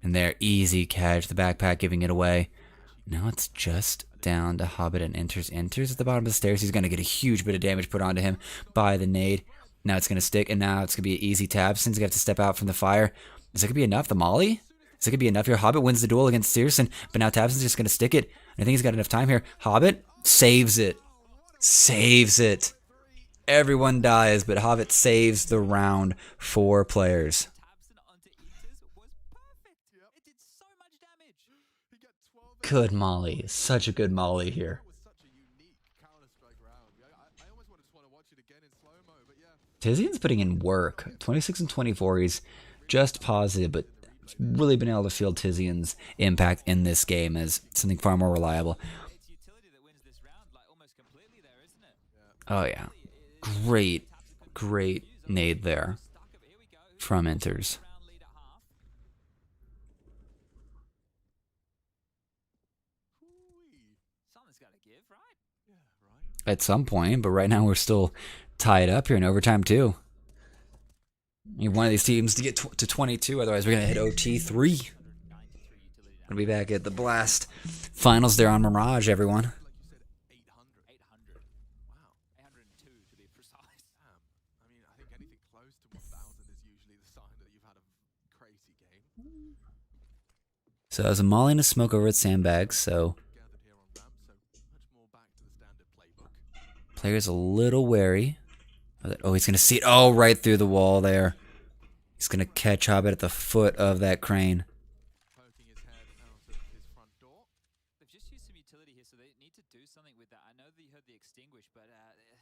And there, easy catch. The backpack giving it away. Now it's just down to Hobbit and enters at the bottom of the stairs. He's going to get a huge bit of damage put onto him by the nade. Now it's going to stick, and now it's going to be an easy tab. Sin's going to have to step out from the fire. Is that going to be enough? The molly? Is it going to be enough here? Hobbit wins the duel against Searson, but now Tabson's just going to stick it. I think he's got enough time here. Hobbit saves it. Saves it. Everyone dies, but Hobbit saves the round. 4 players. Good molly. Such a good molly here. Tizian's putting in work. 26 and 24. He's just positive, but really been able to feel Tizian's impact in this game as something far more reliable. Oh yeah. Great, great nade there from Enters. At some point, but right now we're still tied up here in overtime too. You need one of these teams to get to 22, otherwise we're going to hit OT 3. Gonna be back at the Blast finals there on Mirage, everyone. So there's a molly and a smoke over at Sandbags, so player's a little wary. Oh, he's going to see it. Oh, right through the wall there. He's going to catch Hobbit at the foot of that crane. They've just used some utility here, so they need to do something with that. I know that you heard the extinguish, but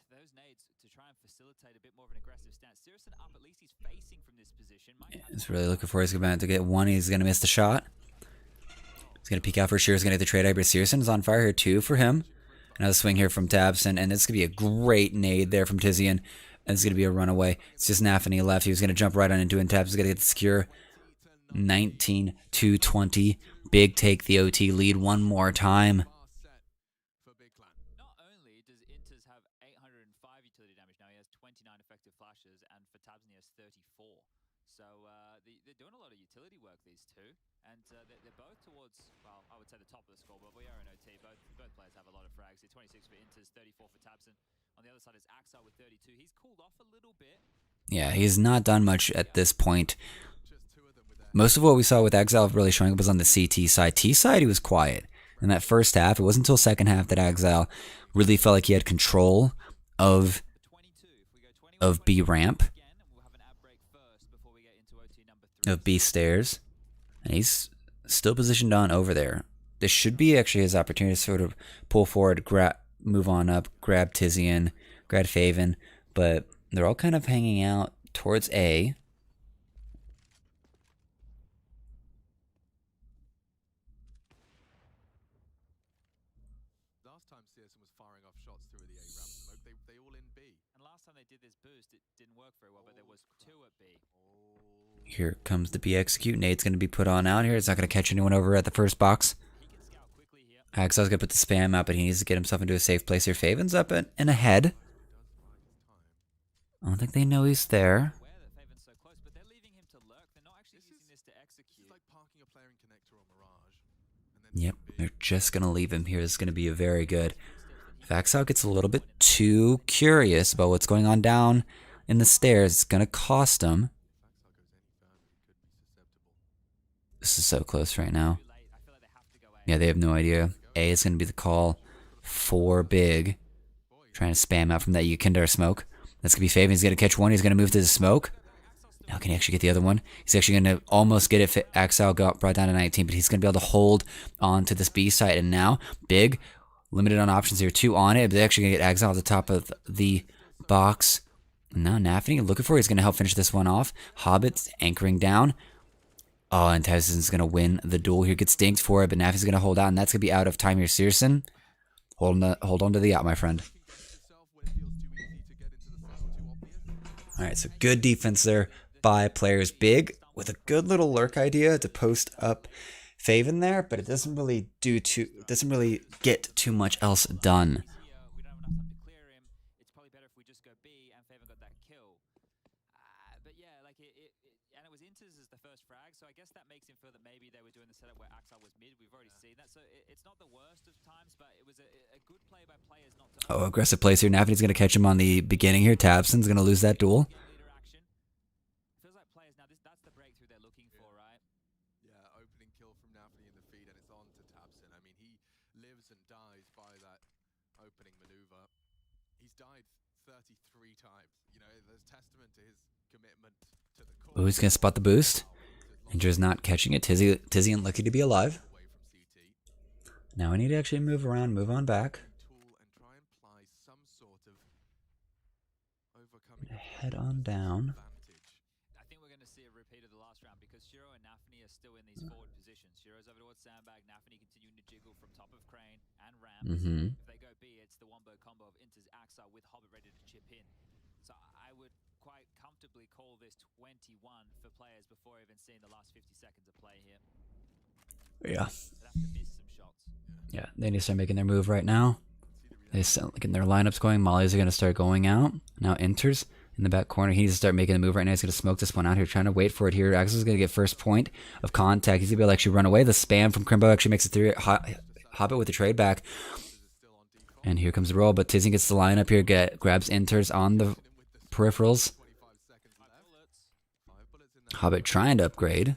those nades to try and facilitate a bit more of an aggressive stance. Searson up, at least he's facing from this position. Yeah, he's really looking for his about to get one. He's going to miss the shot. He's going to peek out for sure. He's going to get the trade. But Searson is on fire here too for him. Another swing here from Tabson, and it's going to be a great nade there from Tizian. And it's going to be a runaway. It's just Nafany left. He was going to jump right on into it, and Tabson's going to get the secure. 19-20. Big take the OT lead one more time. Not only does Inters have 805 utility damage now, he has 29 effective flashes, and for Tabson he has 34. So they're doing a lot of utility work, these two, and they're both towards, well, I would say the top of the score, but we are in OT. Both players have a lot of frags. 26 for Inters, 34 for Tabson. On the other side is Axel with 32. He's cooled off a little bit. Yeah, he's not done much at this point. Most of what we saw with Exile really showing up was on the CT side. T side, he was quiet. In that first half, it wasn't until second half that Exile really felt like he had control of B ramp, of B stairs, and he's still positioned on over there. This should be actually his opportunity to sort of pull forward, move on up, grab Tizian, grab Faven, but they're all kind of hanging out towards A. Last time CSM was firing off shots through the A ramp smoke, they all in B. And last time they did this boost, it didn't work very well, but there was 2 at B. Here comes the B execute. Nade's going to be put on out here. It's not going to catch anyone over at the first box. Axel's going to put the spam out, but he needs to get himself into a safe place here. Faven's up and ahead. I don't think they know he's there. Yep, they're just going to leave him here. This is going to be a very good. If Axel gets a little bit too curious about what's going on down in the stairs, it's going to cost him. This is so close right now. Yeah, they have no idea. A is going to be the call for big. Trying to spam out from that Yukindar smoke. That's going to be Faven. He's going to catch one. He's going to move to the smoke. Now can he actually get the other one? He's actually going to almost get it. Axel got brought down to 19, but he's going to be able to hold on to this B side. And now, big, limited on options here. 2 on it, but they're actually going to get Axel at the top of the box. And now Nafany looking for it. He's going to help finish this one off. Hobbit's anchoring down. Oh, and Tyson's going to win the duel here. Gets dinked for it, but Nafany's going to hold out, and that's going to be out of time here. Searson, hold on to the yacht, my friend. All right, so good defense there by players. Big with a good little lurk idea to post up Faven there, but it doesn't really get too much else done. Here, we don't have enough time to clear him. It's probably better if we just go B and Faven got that kill. But yeah, like and it was Inters as the first frag, so I guess that makes him feel that maybe they were doing the setup where Axel was mid. We've already seen that, so it's not the worst of times, but it was a good play by players not to. Oh, aggressive plays here. Nafany's going to catch him on the beginning here. Tabson's going to lose that duel. Leader action. Feels like players now. That's the breakthrough they're looking for, right? Yeah, opening kill from Nafany in the feed, and it's on to Tabson. I mean, he lives and dies by that opening maneuver. He's died 33 times. You know, there's testament to his commitment to the cause. Oh, he's going to spot the boost. Injur's not catching it. Tizzy unlucky to be alive. Away from CT. Now I need to actually move around, move on back. Tool and try and apply some sort of overcoming Head on down. advantage. I think we're going to see a repeat of the last round because Shiro and Nafany are still in these forward positions. Shiro's over towards Sandbag, Nafany continuing to jiggle from top of Crane and Ramp. If they go B, it's the one-bird combo of Inters Axar with Hobbit ready to chip in. So I would quite comfortably call this 21 for players before even seeing the last 50 seconds of play here. Yeah. They'd have to miss some shots. Yeah, they need to start making their move right now. They start getting their lineups going. Mollies are going to start going out. Now Enters in the back corner. He needs to start making the move right now. He's going to smoke this one out here, trying to wait for it here. Axel's going to get first point of contact. He's going to be able to actually run away. The spam from Crimbo actually makes it through. Hobbit with the trade back. And here comes the roll, but Tizzy gets the lineup here, grabs Enters on the peripherals. Hobbit trying to upgrade.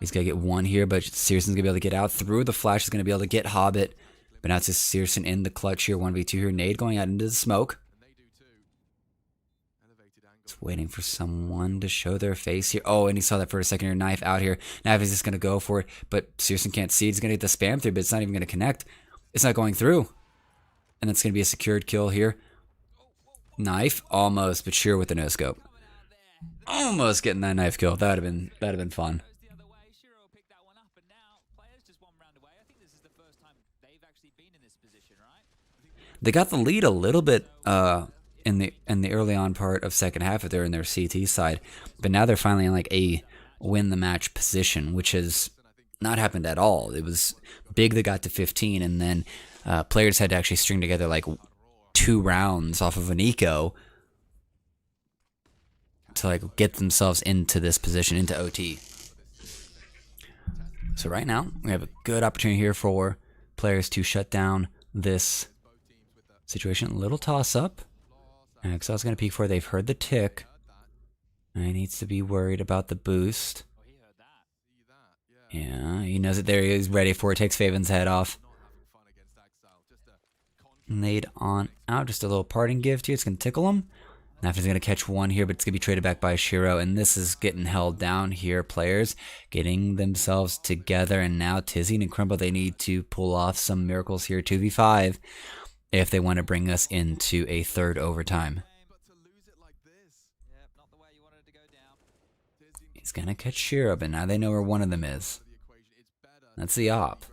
He's going to get one here, but Searson's going to be able to get out through. The flash is going to be able to get Hobbit. But now it's just Searson in the clutch here. 1v2 here. Nade going out into the smoke. Just waiting for someone to show their face here. Oh, and he saw that for a second here. Knife out here. Knife is just going to go for it, but Searson can't see. He's going to get the spam through, but it's not even going to connect. It's not going through. And that's going to be a secured kill here. Knife, almost, but sure with the no-scope. Almost getting that knife kill. That would have been fun. The other way, Shiro picked that one up, and now players just one round away. I think this is the first time they've actually been in this position, right? They got the lead a little bit in the early on part of second half if they're in their CT side, but now they're finally in like a win the match position, which has not happened at all. It was big that got to 15, and then players had to actually string together like 2 rounds off of an eco to like get themselves into this position, into OT. So right now we have a good opportunity here for players to shut down this situation. Little toss up. Excel's going to peek for it. They've heard the tick. And he needs to be worried about the boost. Yeah, he knows it there. He's ready for it. Takes Faven's head off. Nade on out. Just a little parting gift here. It's going to tickle him. Nafany's going to catch one here, but it's going to be traded back by Shiro. And this is getting held down here. Players getting themselves together. And now Tizzy and Crumble, they need to pull off some miracles here. 2v5 if they want to bring us into a third overtime. He's going to catch Shiro, but now they know where one of them is. That's the op.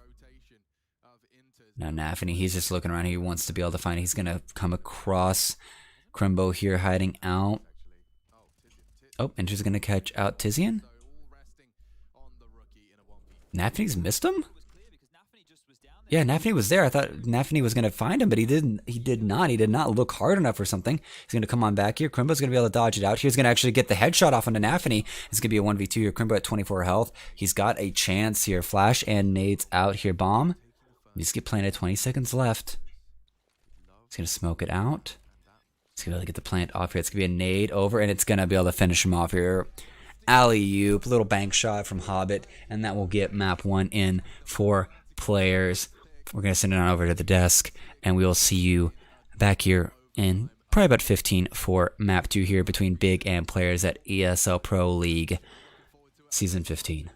Now Nafany, he's just looking around. He wants to be able to find it. He's going to come across Crimbo here hiding out. Oh, Enter's going to catch out Tizian. Nafany's missed him? Yeah, Nafany was there. I thought Nafany was going to find him, but he didn't. He did not. He did not look hard enough or something. He's going to come on back here. Crimbo's going to be able to dodge it out. He's going to actually get the headshot off onto Nafany. It's going to be a 1v2 here. Crimbo at 24 health. He's got a chance here. Flash and nades out here. Bomb. Just get planted. 20 seconds left. He's going to smoke it out. He's going to be able to get the plant off here. It's going to be a nade over, and it's going to be able to finish him off here. Alley-oop. Little bank shot from Hobbit, and that will get map 1 in for players. We're going to send it on over to the desk, and we will see you back here in probably about 15 for map 2 here between Big and players at ESL Pro League Season 15.